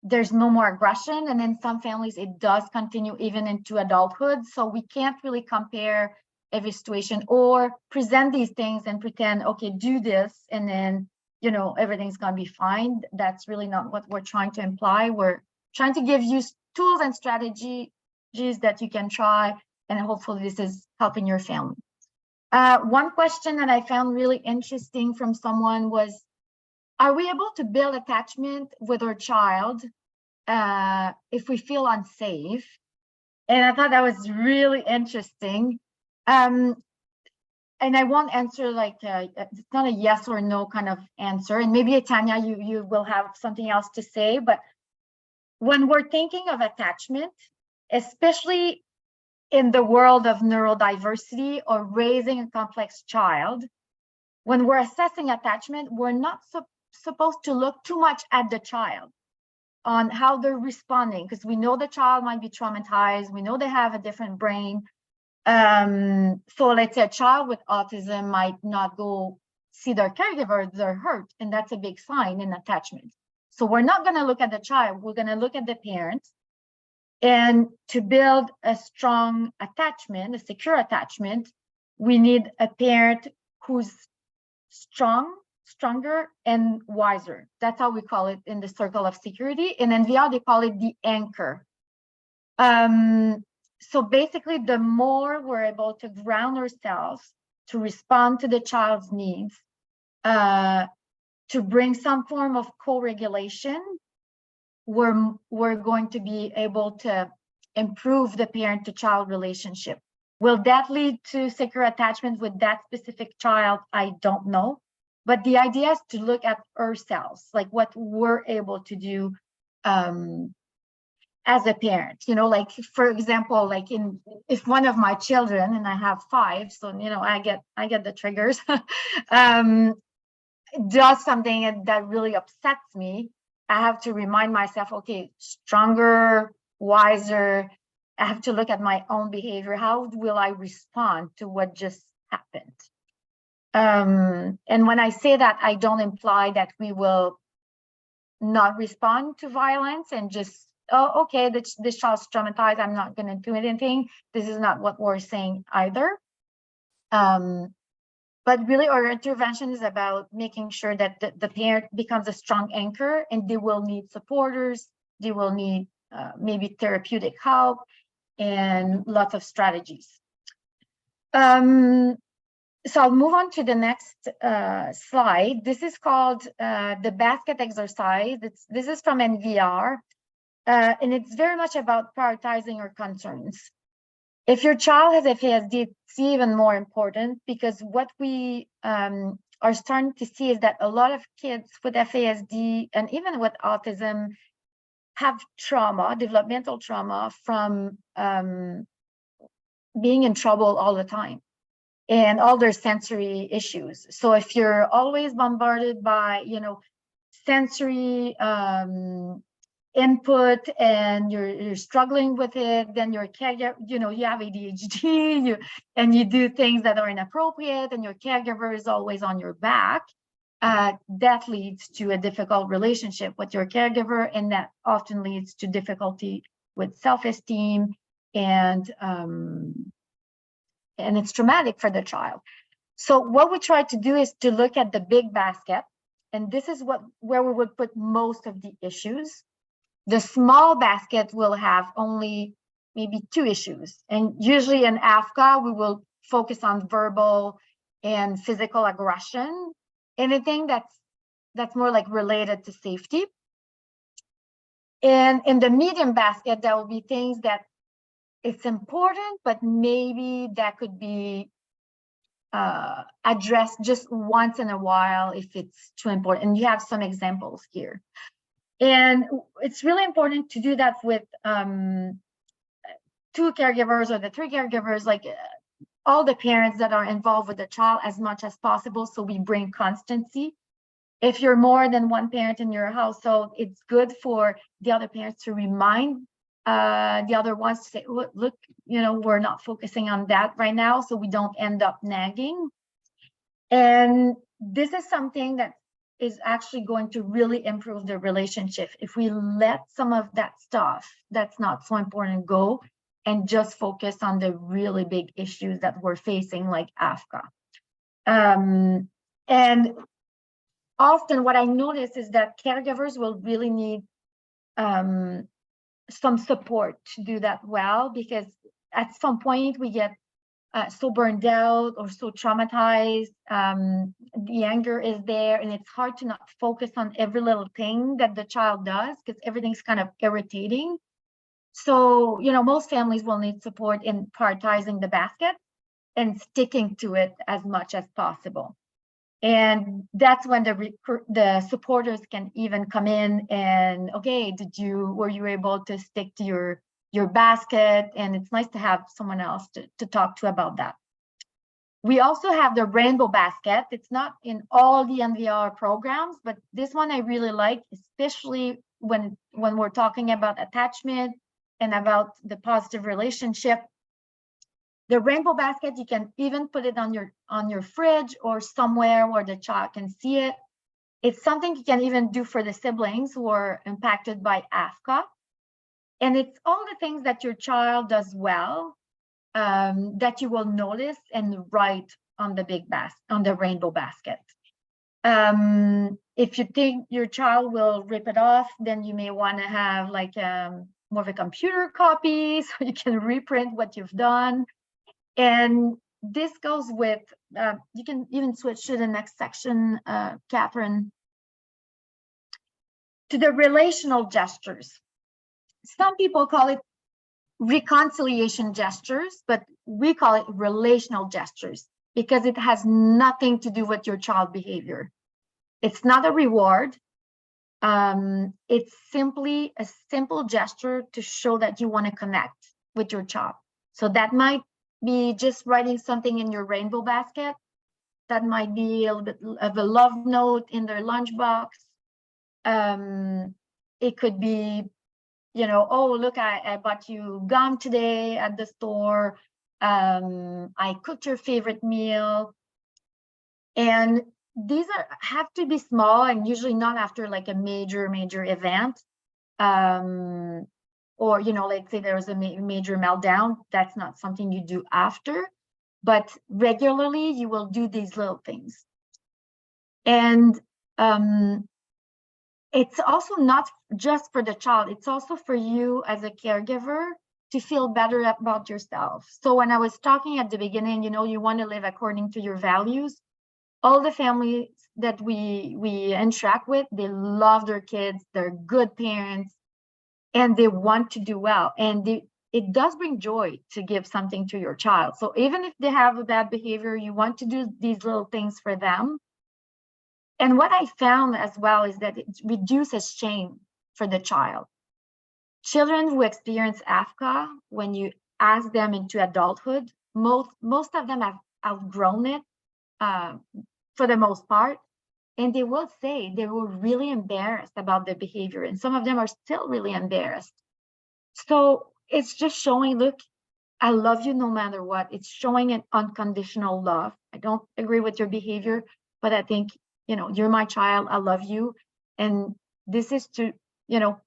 there's no more aggression, and in some families it does continue even into adulthood. So we can't really compare every situation or present these things and pretend, okay, do this and then, you know, everything's gonna be fine. That's really not what we're trying to imply. We're trying to give you tools and strategies that you can try, and hopefully this is helping your family. One question that I found really interesting from someone was, are we able to build attachment with our child if we feel unsafe? And I thought that was really interesting. And I won't answer like, it's not a yes or no kind of answer. And maybe Tanya, you will have something else to say, but when we're thinking of attachment, especially in the world of neurodiversity or raising a complex child, when we're assessing attachment, we're not supposed to look too much at the child on how they're responding, because we know the child might be traumatized. We know they have a different brain. So let's say a child with autism might not go see their caregiver, they're hurt, and that's a big sign in attachment. So we're not going to look at the child, we're going to look at the parent. And to build a strong attachment, a secure attachment, we need a parent who's stronger and wiser. That's how we call it in the circle of security. In NVR, they call it the anchor. So basically, the more we're able to ground ourselves to respond to the child's needs, to bring some form of co-regulation, we're going to be able to improve the parent-to-child relationship. Will that lead to secure attachment with that specific child? I don't know. But the idea is to look at ourselves, like what we're able to do as a parent, like for example, like if one of my children, and I have 5, so I get the triggers, does something that really upsets me, I have to remind myself, okay, stronger, wiser. I have to look at my own behavior. How will I respond to what just happened? And when I say that, I don't imply that we will not respond to violence and just, oh, okay, this child's traumatized, I'm not going to do anything. This is not what we're saying either. But really, our intervention is about making sure that the parent becomes a strong anchor, and they will need supporters, they will need maybe therapeutic help, and lots of strategies. So I'll move on to the next slide. This is called the basket exercise. This is from NVR, and it's very much about prioritizing your concerns. If your child has FASD, it's even more important, because what we are starting to see is that a lot of kids with FASD and even with autism have trauma, developmental trauma, from being in trouble all the time and all their sensory issues. So if you're always bombarded by, sensory input, and you're struggling with it, then your caregiver, you have ADHD, and you do things that are inappropriate, and your caregiver is always on your back, that leads to a difficult relationship with your caregiver, and that often leads to difficulty with self-esteem, and it's traumatic for the child. So what we try to do is to look at the big basket, and this is where we would put most of the issues. The small basket will have only maybe 2 issues. And usually in AFCCA, we will focus on verbal and physical aggression, anything that's more like related to safety. And in the medium basket, there will be things that it's important, but maybe that could be addressed just once in a while if it's too important. And you have some examples here. And it's really important to do that with 2 caregivers or the 3 caregivers, like all the parents that are involved with the child as much as possible, so we bring constancy. If you're more than 1 parent in your household, it's good for the other parents to remind the other ones to say, look, we're not focusing on that right now, so we don't end up nagging. And this is something that is actually going to really improve the relationship if we let some of that stuff that's not so important go and just focus on the really big issues that we're facing, like AFCCA. And often what I notice is that caregivers will really need some support to do that well, because at some point we get so burned out or so traumatized, the anger is there, and it's hard to not focus on every little thing that the child does, because everything's kind of irritating. So, most families will need support in prioritizing the basket and sticking to it as much as possible. And that's when the supporters can even come in and, okay, were you able to stick to your basket? And it's nice to have someone else to talk to about that. We also have the rainbow basket. It's not in all the NVR programs, but this one I really like, especially when we're talking about attachment and about the positive relationship. The rainbow basket, you can even put it on your fridge or somewhere where the child can see it. It's something you can even do for the siblings who are impacted by AFCCA. And it's all the things that your child does well, that you will notice and write on the rainbow basket. If you think your child will rip it off, then you may want to have like more of a computer copy so you can reprint what you've done. And this goes with, you can even switch to the next section, Catherine, to the relational gestures. Some people call it reconciliation gestures, but we call it relational gestures because it has nothing to do with your child behavior. It's not a reward. It's simply a simple gesture to show that you want to connect with your child. So that might be just writing something in your rainbow basket. That might be a little bit of a love note in their lunchbox. It could be, you know, oh, look, I bought you gum today at the store. I cooked your favorite meal. And these have to be small and usually not after like a major event. Or, you know, let's say there was a major meltdown. That's not something you do after, but regularly you will do these little things. And it's also not just for the child, it's also for you as a caregiver to feel better about yourself. So when I was talking at the beginning, you know, you want to live according to your values. All the families that we interact with, they love their kids, they're good parents, and they want to do well. And it does bring joy to give something to your child. So even if they have a bad behavior, you want to do these little things for them. And what I found as well is that it reduces shame for the child. Children who experience AFCA, when you ask them into adulthood, most of them have outgrown it for the most part. And they will say they were really embarrassed about their behavior. And some of them are still really embarrassed. So it's just showing, look, I love you no matter what. It's showing an unconditional love. I don't agree with your behavior, but I think, you know, you're my child, I love you. And this is to, you know,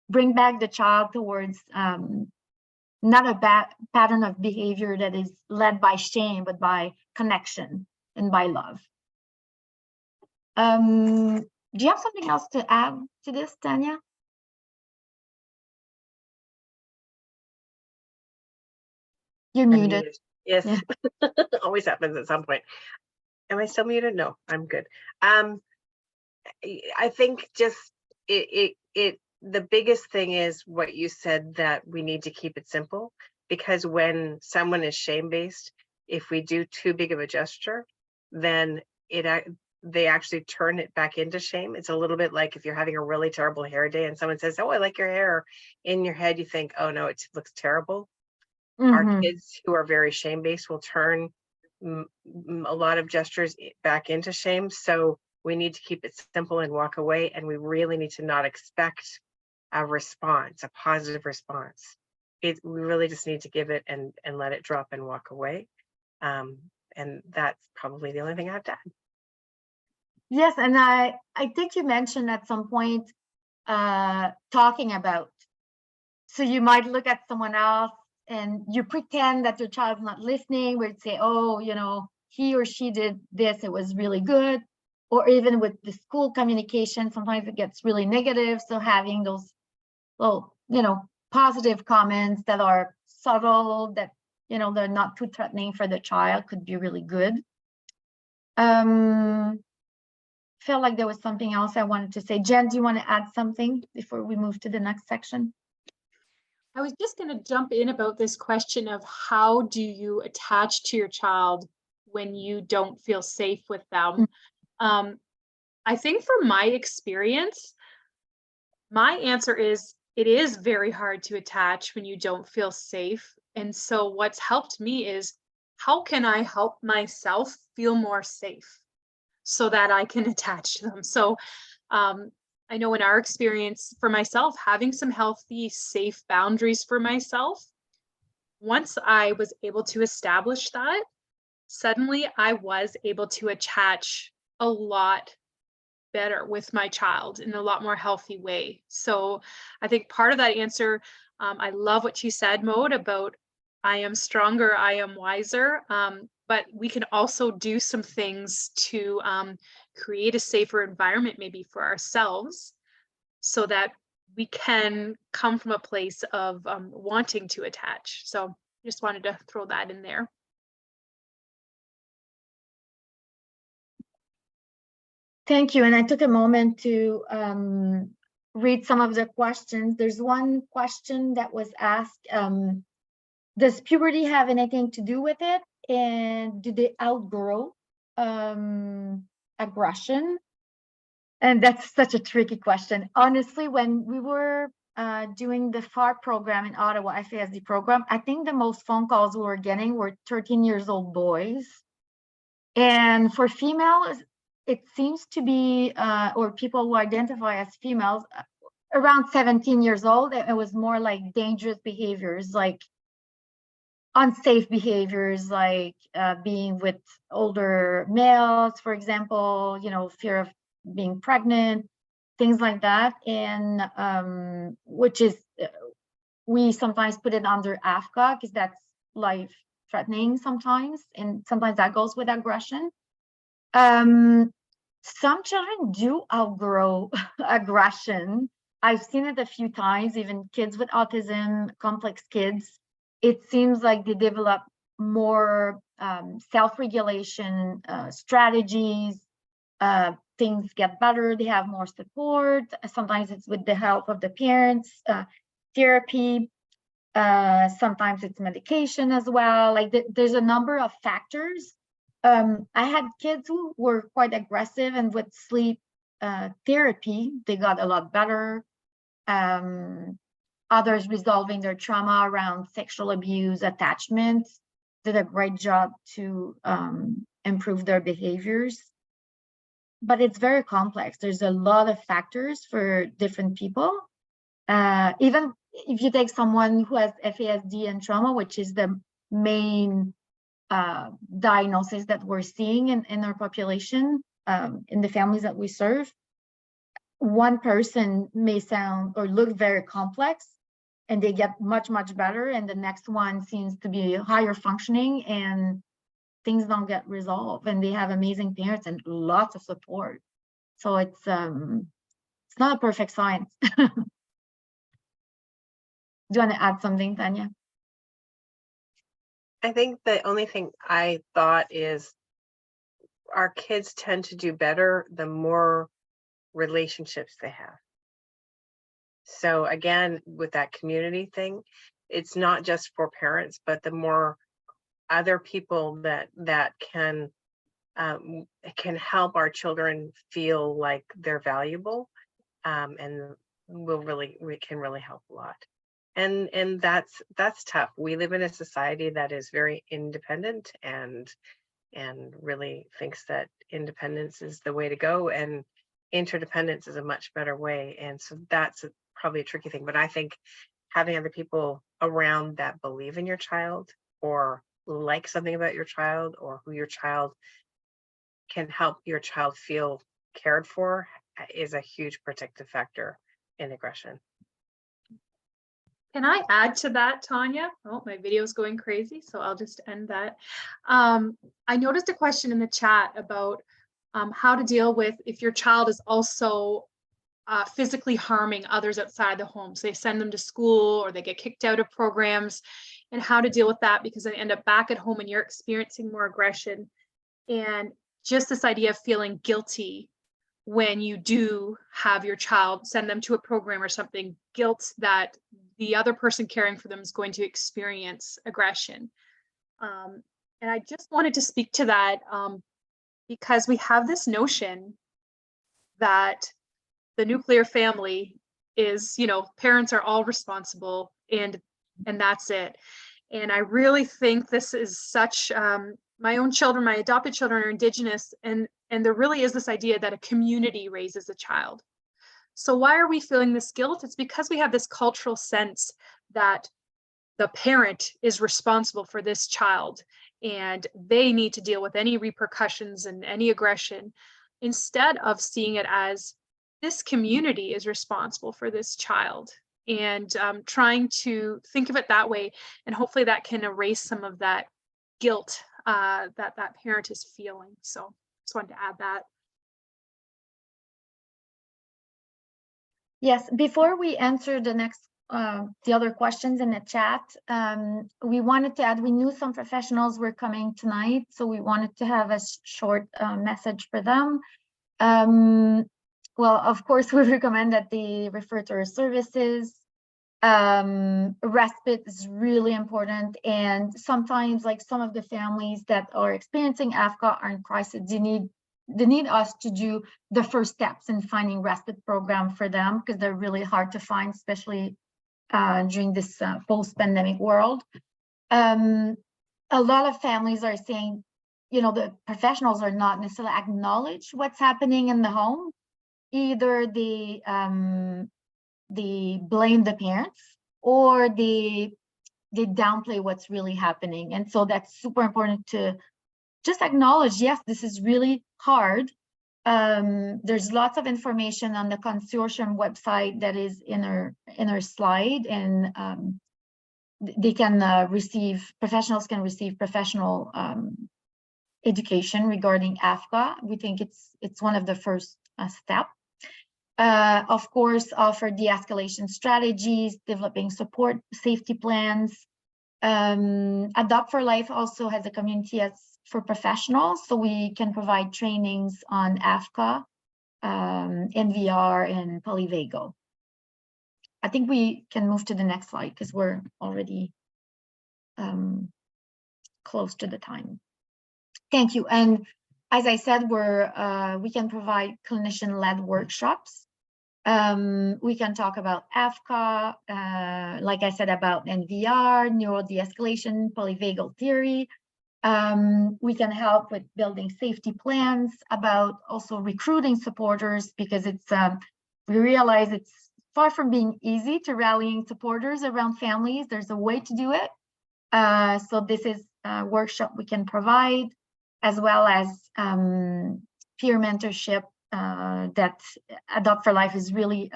bring back the child towards not a bad pattern of behavior that is led by shame, but by connection and by love. Do you have something else to add to this, Tanya? You're muted. Yes, Yeah. always happens at some point. Am I still muted? No, I'm good. I think just the biggest thing is what you said, that we need to keep it simple, because when someone is shame-based, if we do too big of a gesture, then they actually turn it back into shame. It's a little bit like if you're having a really terrible hair day and someone says, oh, I like your hair. In your head, you think, oh no, it looks terrible. Our kids who are very shame-based will turn a lot of gestures back into shame. So we need to keep it simple and walk away. And we really need to not expect a response, a positive response. We really just need to give it and let it drop and walk away. And that's probably the only thing I have to add. Yes, and I think you mentioned at some point talking about. So you might look at someone else and you pretend that your child's not listening, where you'd say, oh, you know, he or she did this, it was really good. Or even with the school communication, sometimes it gets really negative. So having those, well, you know, positive comments that are subtle, that, you know, they're not too threatening for the child could be really good. Felt like there was something else I wanted to say. Jen, do you want to add something before we move to the next section? I was just going to jump in about this question of how do you attach to your child when you don't feel safe with them? I think from my experience, my answer is it is very hard to attach when you don't feel safe. And so what's helped me is, how can I help myself feel more safe so that I can attach to them? So I know in our experience for myself, having some healthy, safe boundaries for myself, once I was able to establish that, suddenly I was able to attach a lot better with my child in a lot more healthy way. So I think part of that answer, I love what you said, Maude, about I am stronger, I am wiser. But we can also do some things to create a safer environment maybe for ourselves, so that we can come from a place of wanting to attach. So just wanted to throw that in there. Thank you. And I took a moment to read some of the questions. There's one question that was asked, does puberty have anything to do with it? And do they outgrow aggression? And that's such a tricky question. Honestly, when we were doing the FAR program in Ottawa, FASD program, I think the most phone calls we were getting were 13 years old boys. And for females, it seems to be, or people who identify as females, around 17 years old. It was more like dangerous behaviors, like unsafe behaviors, like being with older males, for example, you know, fear of being pregnant, things like that. And which is, we sometimes put it under AFCCA because that's life threatening sometimes, and sometimes that goes with aggression. Some children do outgrow aggression. I've seen it a few times, even kids with autism, complex kids. It seems like they develop more self-regulation strategies. Things get better, they have more support. Sometimes it's with the help of the parents, therapy. Sometimes it's medication as well. Like there's a number of factors. I had kids who were quite aggressive, and with sleep therapy, they got a lot better. Others resolving their trauma around sexual abuse, attachment, did a great job to improve their behaviors. But it's very complex. There's a lot of factors for different people. Even if you take someone who has FASD and trauma, which is the main diagnosis that we're seeing in our population, in the families that we serve, one person may sound or look very complex and they get much, much better, and the next one seems to be higher functioning and things don't get resolved, and they have amazing parents and lots of support. So it's not a perfect science. Do you want to add something, Tanya? I think the only thing I thought is our kids tend to do better the more relationships they have. So again, with that community thing, it's not just for parents, but the more other people that can help our children feel like they're valuable, and we can really help a lot. And that's tough. We live in a society that is very independent and really thinks that independence is the way to go, and interdependence is a much better way. And so that's probably a tricky thing. But I think having other people around that believe in your child, or like something about your child, or who your child can help your child feel cared for, is a huge protective factor in aggression. Can I add to that, Tanya? Oh, my video is going crazy, so I'll just end that. I noticed a question in the chat about how to deal with if your child is also physically harming others outside the home. So they send them to school or they get kicked out of programs, and how to deal with that because they end up back at home and you're experiencing more aggression. And just this idea of feeling guilty when you do have your child, send them to a program or something, guilt that the other person caring for them is going to experience aggression. And I just wanted to speak to that because we have this notion that the nuclear family is, you know, parents are all responsible and that's it. And I really think this is such, my own children, my adopted children are Indigenous, and there really is this idea that a community raises a child. So why are we feeling this guilt? It's because we have this cultural sense that the parent is responsible for this child and they need to deal with any repercussions and any aggression, instead of seeing it as this community is responsible for this child, and trying to think of it that way. And hopefully that can erase some of that guilt that parent is feeling. So just wanted to add that. Yes, before we answer the next, the other questions in the chat, we wanted to add, we knew some professionals were coming tonight, so we wanted to have a short message for them. Well, of course, we recommend that they refer to our services. Respite is really important, and sometimes, like some of the families that are experiencing AFCA are in crisis, they need need us to do the first steps in finding respite program for them, because they're really hard to find, especially during this post-pandemic world. A lot of families are saying, you know, the professionals are not necessarily acknowledge what's happening in the home. Either they blame the parents, or they downplay what's really happening. And so that's super important to just acknowledge, yes, this is really hard. There's lots of information on the consortium website that is in our slide, and they can professionals can receive professional education regarding AFCA. We think it's one of the first steps. Of course, offer de-escalation strategies, developing support safety plans. Adopt for Life also has a community for professionals, so we can provide trainings on AFCA, NVR, and polyvagal. I think we can move to the next slide because we're already close to the time. Thank you. And as I said, we can provide clinician-led workshops. We can talk about AFCA, like I said, about NVR, neuro de-escalation, polyvagal theory. We can help with building safety plans, about also recruiting supporters, because we realize it's far from being easy to rallying supporters around families. There's a way to do it. So this is a workshop we can provide, as well as peer mentorship that Adopt for Life is really,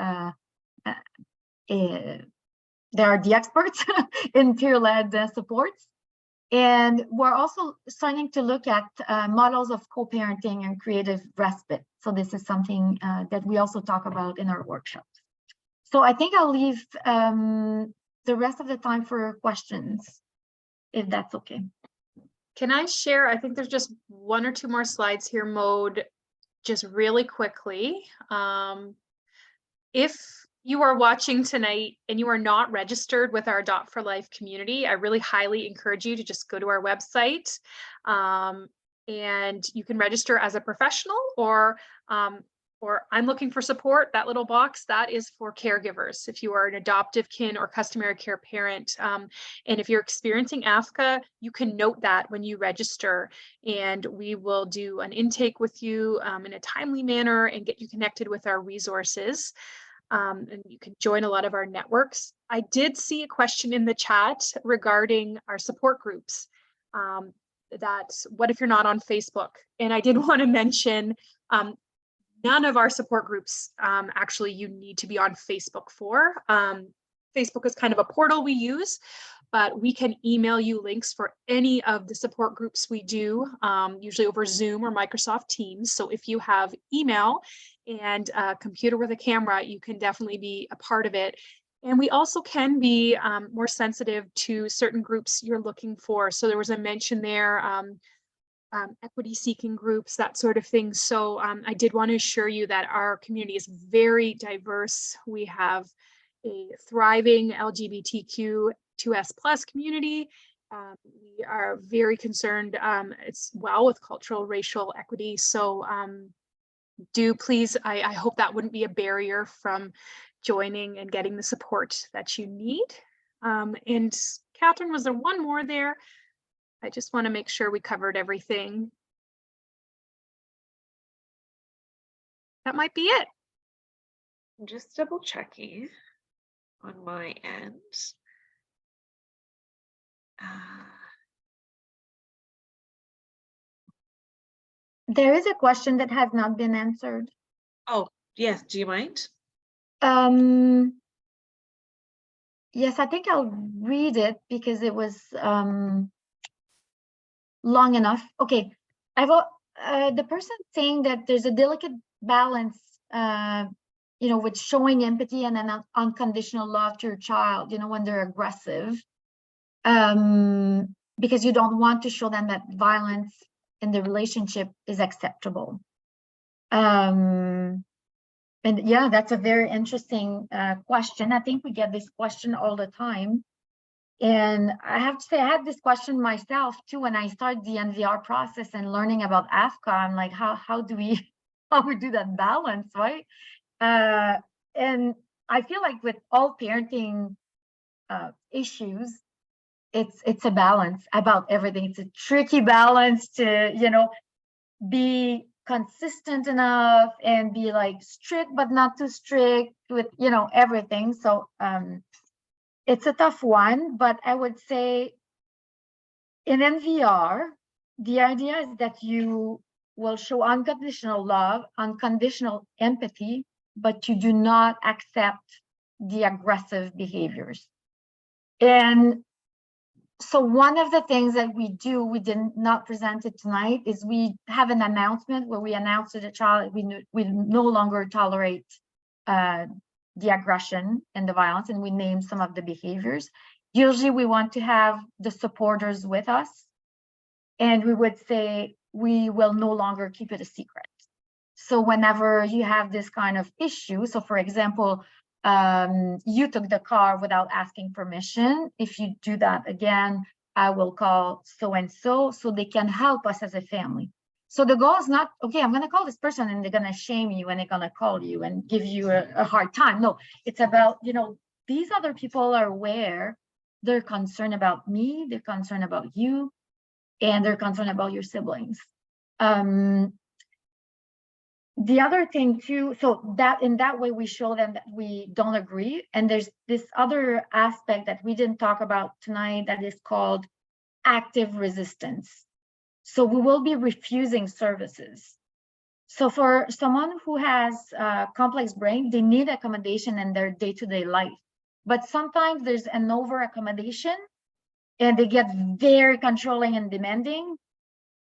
they are the experts in peer-led supports. And we're also starting to look at models of co-parenting and creative respite. So this is something that we also talk about in our workshops. So I think I'll leave the rest of the time for questions, if that's okay. Can I share? I think there's just one or two more slides here, Maude, just really quickly. If you are watching tonight and you are not registered with our Adopt for Life community, I really highly encourage you to just go to our website, and you can register as a professional, or I'm looking for support. That little box, that is for caregivers. If you are an adoptive kin or customary care parent, and if you're experiencing AFCA, you can note that when you register, and we will do an intake with you in a timely manner and get you connected with our resources. And you can join a lot of our networks. I did see a question in the chat regarding our support groups. That what if you're not on Facebook? And I did want to mention, none of our support groups actually you need to be on Facebook for. Facebook is kind of a portal we use, but we can email you links for any of the support groups we do, usually over Zoom or Microsoft Teams. So if you have email and a computer with a camera, you can definitely be a part of it. And we also can be more sensitive to certain groups you're looking for. So there was a mention there, equity seeking groups, that sort of thing. So I did want to assure you that our community is very diverse. We have a thriving LGBTQ2S+ community. We are very concerned as well with cultural, racial equity. So do please, I hope that wouldn't be a barrier from joining and getting the support that you need. And Catherine, was there one more there? I just want to make sure we covered everything. That might be it. I'm just double checking on my end. There is a question that has not been answered. Oh, yes. Do you mind? Yes, I think I'll read it because it was long enough. Okay, the person saying that there's a delicate balance, with showing empathy and an unconditional love to your child, when they're aggressive, because you don't want to show them that violence in the relationship is acceptable. And yeah, that's a very interesting question. I think we get this question all the time. And I have to say, I had this question myself too when I started the NVR process and learning about AFCA. I'm like, how do we do that balance, right? And I feel like with all parenting issues, it's a balance about everything. It's a tricky balance to, be consistent enough and be like strict but not too strict with, everything. So it's a tough one, but I would say in NVR, the idea is that you will show unconditional love, unconditional empathy, but you do not accept the aggressive behaviors. And so one of the things that we do, we did not present it tonight, is we have an announcement where we announce to the child we no longer tolerate the aggression and the violence, and we name some of the behaviors. Usually we want to have the supporters with us, and we would say we will no longer keep it a secret. So whenever you have this kind of issue, so for example, you took the car without asking permission. If you do that again, I will call so-and-so so they can help us as a family. So the goal is not, okay, I'm going to call this person and they're going to shame you and they're going to call you and give you a hard time. No, it's about, these other people are aware, they're concerned about me, they're concerned about you, and they're concerned about your siblings. The other thing too, so that in that way we show them that we don't agree. And there's this other aspect that we didn't talk about tonight that is called active resistance. So we will be refusing services. So for someone who has a complex brain, they need accommodation in their day-to-day life. But sometimes there's an over accommodation and they get very controlling and demanding.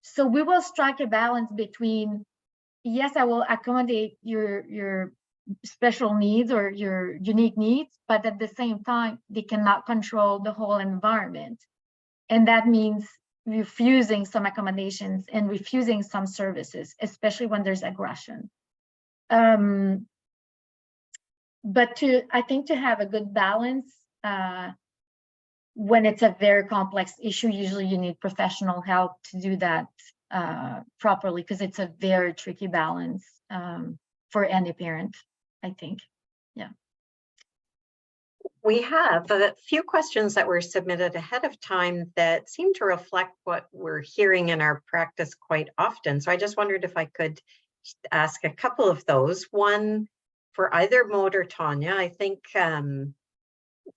So we will strike a balance between, yes, I will accommodate your special needs or your unique needs, but at the same time, they cannot control the whole environment. And that means refusing some accommodations and refusing some services, especially when there's aggression. But I think to have a good balance, when it's a very complex issue, usually you need professional help to do that properly, because it's a very tricky balance for any parent, I think. Yeah. We have a few questions that were submitted ahead of time that seem to reflect what we're hearing in our practice quite often. So I just wondered if I could ask a couple of those. One for either Maud or Tanya. I think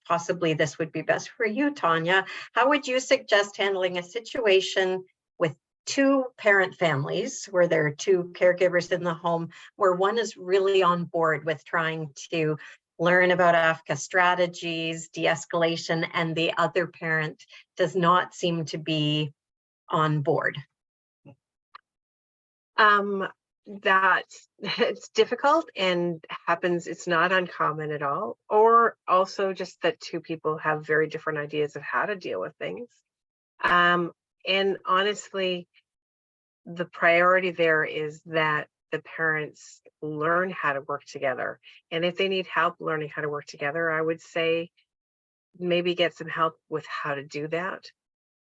possibly this would be best for you, Tanya. How would you suggest handling a situation with two parent families where there are two caregivers in the home, where one is really on board with trying to learn about AFCA strategies, de-escalation, and the other parent does not seem to be on board? That it's difficult and happens, it's not uncommon at all, or also just that two people have very different ideas of how to deal with things. And honestly, the priority there is that the parents learn how to work together. And if they need help learning how to work together, I would say maybe get some help with how to do that,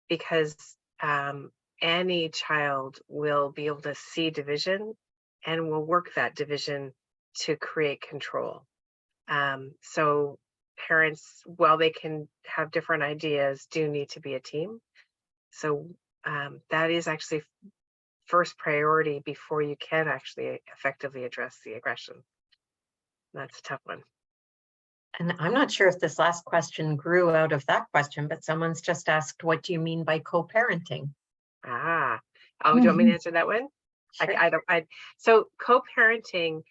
because any child will be able to see division and will work that division to create control. So parents, while they can have different ideas, do need to be a team. So that is actually first priority before you can actually effectively address the aggression. That's a tough one. And I'm not sure if this last question grew out of that question, but someone's just asked, what do you mean by co-parenting? Oh, do you want me to answer that one? Sure. So co-parenting,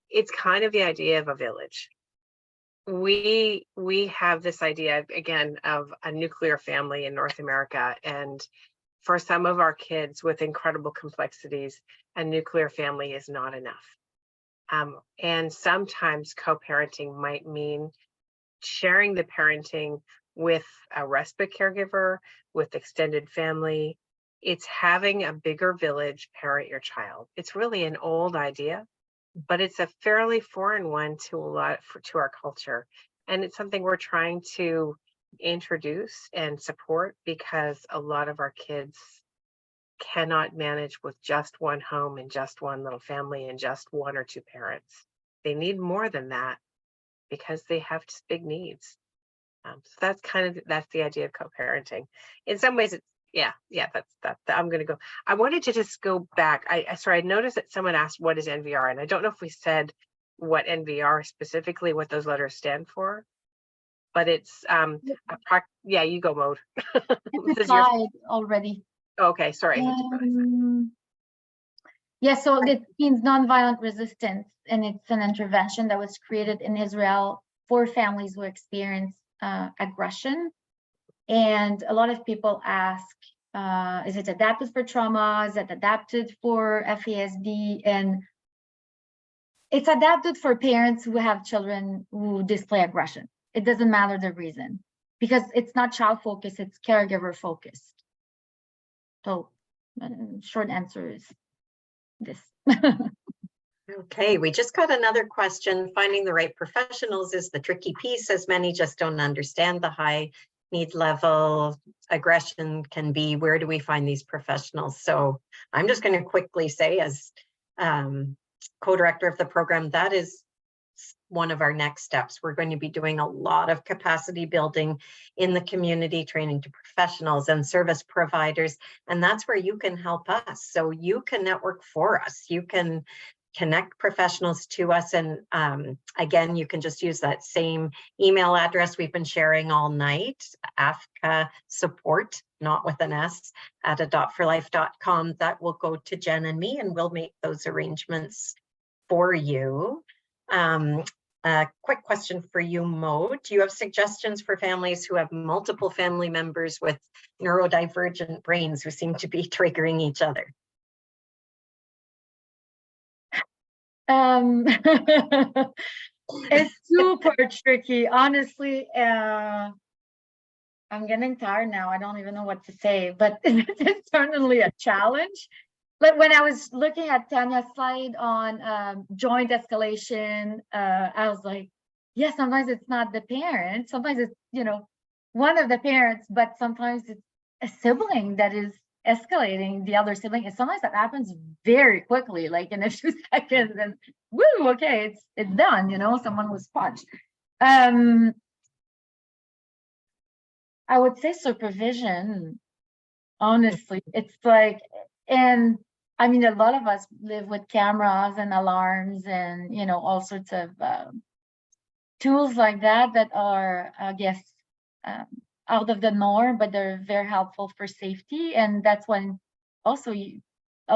it's kind of the idea of a village. We have this idea, again, of a nuclear family in North America, and for some of our kids with incredible complexities, a nuclear family is not enough. And sometimes co-parenting might mean sharing the parenting with a respite caregiver, with extended family. It's having a bigger village parent your child. It's really an old idea, but it's a fairly foreign one to our culture. And it's something we're trying to introduce and support, because a lot of our kids cannot manage with just one home and just one little family and just one or two parents. They need more than that because they have big needs. So that's the idea of co-parenting. In some ways, it's that's I'm going to go. I wanted to just go back. I noticed that someone asked, what is NVR? And I don't know if we said what NVR specifically, what those letters stand for, but it's yeah, you go, Mode. It's applied already. Okay, sorry. Yeah, so it means nonviolent resistance, and it's an intervention that was created in Israel for families who experience aggression. And a lot of people ask, is it adapted for trauma? Is it adapted for FASD? And it's adapted for parents who have children who display aggression. It doesn't matter the reason, because it's not child focused, it's caregiver focused. So short answer is this. Okay, we just got another question. Finding the right professionals is the tricky piece, as many just don't understand the high need level aggression can be. Where do we find these professionals? So I'm just going to quickly say, as co-director of the program, that is one of our next steps. We're going to be doing a lot of capacity building in the community, training to professionals and service providers, and that's where you can help us. So you can network for us. You can connect professionals to us, and again, you can just use that same email address we've been sharing all night, AFCCA support, not with an S, at adoptforlife.com. That will go to Jen and me, and we'll make those arrangements for you. A quick question for you, Mo. Do you have suggestions for families who have multiple family members with neurodivergent brains who seem to be triggering each other? It's super tricky, honestly. I'm getting tired now. I don't even know what to say, but it's certainly a challenge. But when I was looking at Tanya's slide on joint escalation, I was like, yeah, sometimes it's not the parent. Sometimes it's, one of the parents, but sometimes it's a sibling that is escalating the other sibling. And sometimes that happens very quickly, like in a few seconds, and woo, okay, it's done, someone was punched. I would say supervision, honestly. It's like, and I mean, a lot of us live with cameras and alarms and, all sorts of tools like that are, I guess, out of the norm, but they're very helpful for safety. And that's when also a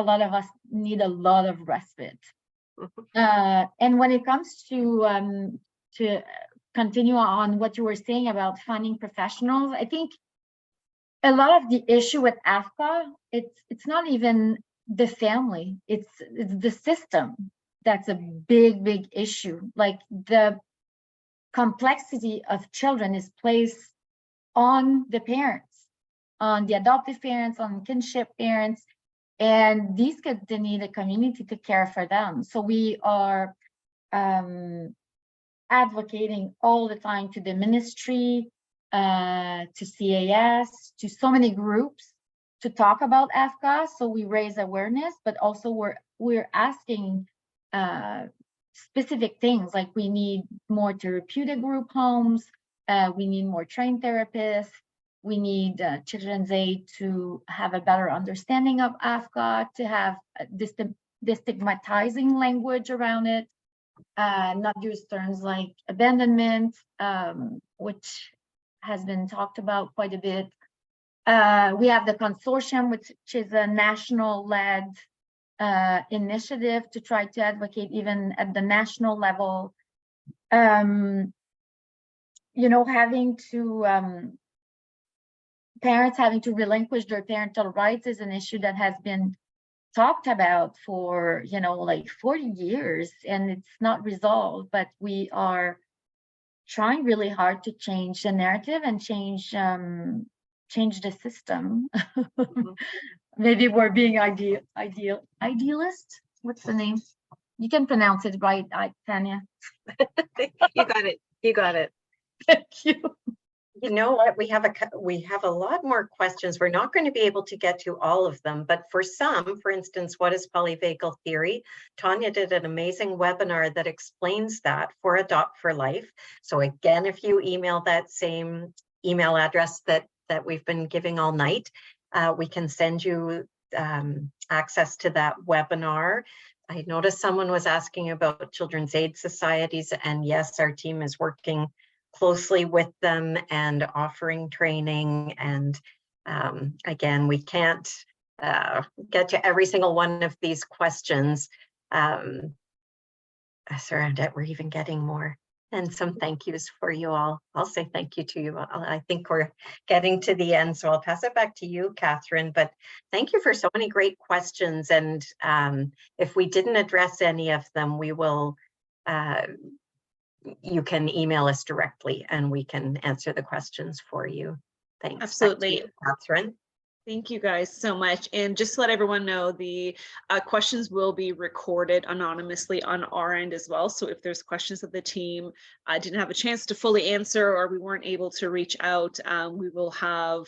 lot of us need a lot of respite. And when it comes to continue on what you were saying about finding professionals, I think a lot of the issue with AFCA, it's not even the family, it's the system that's a big issue. Like the complexity of children is placed on the parents, on the adoptive parents, on kinship parents, and these kids, they need a community to care for them. So we are advocating all the time to the ministry, to CAS, to so many groups to talk about AFCA. So we raise awareness, but also we're asking specific things, like we need more therapeutic group homes, we need more trained therapists, we need Children's Aid to have a better understanding of AFCA, to have destigmatizing language around it, not use terms like abandonment, which has been talked about quite a bit. We have the consortium, which is a national-led initiative to try to advocate even at the national level. Having to parents having to relinquish their parental rights is an issue that has been talked about for like 40 years, and it's not resolved. But we are trying really hard to change the narrative and change the system. Maybe we're being idealist. What's the name? You can pronounce it right, Tanya. You got it. Thank you. You know what? We have a lot more questions. We're not going to be able to get to all of them, but for some, for instance, what is polyvagal theory? Tanya did an amazing webinar that explains that for Adopt for Life. So again, if you email that same email address that we've been giving all night, we can send you access to that webinar. I noticed someone was asking about children's aid societies, and yes, our team is working closely with them and offering training. And again, we can't get to every single one of these questions. Sorry, we're even getting more. And some thank yous for you all. I'll say thank you to you all. I think we're getting to the end, so I'll pass it back to you, Catherine. But thank you for so many great questions. And if we didn't address any of them, we will you can email us directly and we can answer the questions for you. Thanks. Absolutely. Catherine. Thank you guys so much. And just to let everyone know, the questions will be recorded anonymously on our end as well. So if there's questions that the team didn't have a chance to fully answer, or we weren't able to reach out, we will have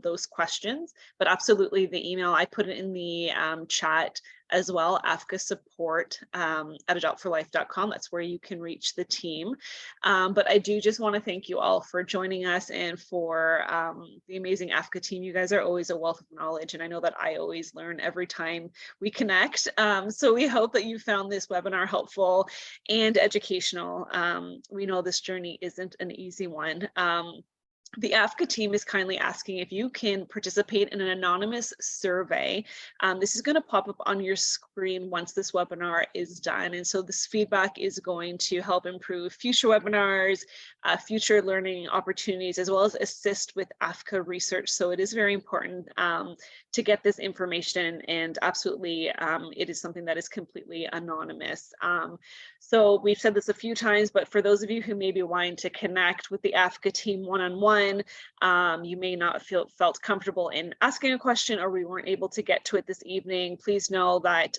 those questions. But absolutely, the email, I put it in the chat as well, AFCCA support at adoptforlife.com. That's where you can reach the team. But I do just want to thank you all for joining us, and for the amazing AFCCA team. You guys are always a wealth of knowledge, and I know that I always learn every time we connect. So we hope that you found this webinar helpful and educational. We know this journey isn't an easy one. The AFCCA team is kindly asking if you can participate in an anonymous survey. This is going to pop up on your screen once this webinar is done. And so this feedback is going to help improve future webinars, future learning opportunities, as well as assist with AFCCA research. So it is very important to get this information, and absolutely it is something that is completely anonymous. So we've said this a few times, but for those of you who may be wanting to connect with the AFCCA team one-on-one, you may not felt comfortable in asking a question, or we weren't able to get to it this evening, please know that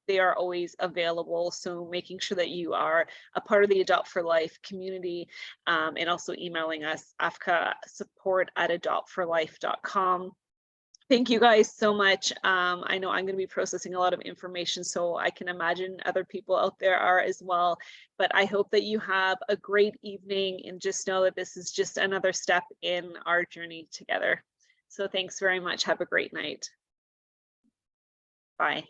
they are always available. So making sure that you are a part of the Adopt for Life community, and also emailing us, AFCCA support at adoptforlife.com. Thank you guys so much. I know I'm going to be processing a lot of information, so I can imagine other people out there are as well. But I hope that you have a great evening, and just know that this is just another step in our journey together. So thanks very much. Have a great night. Bye.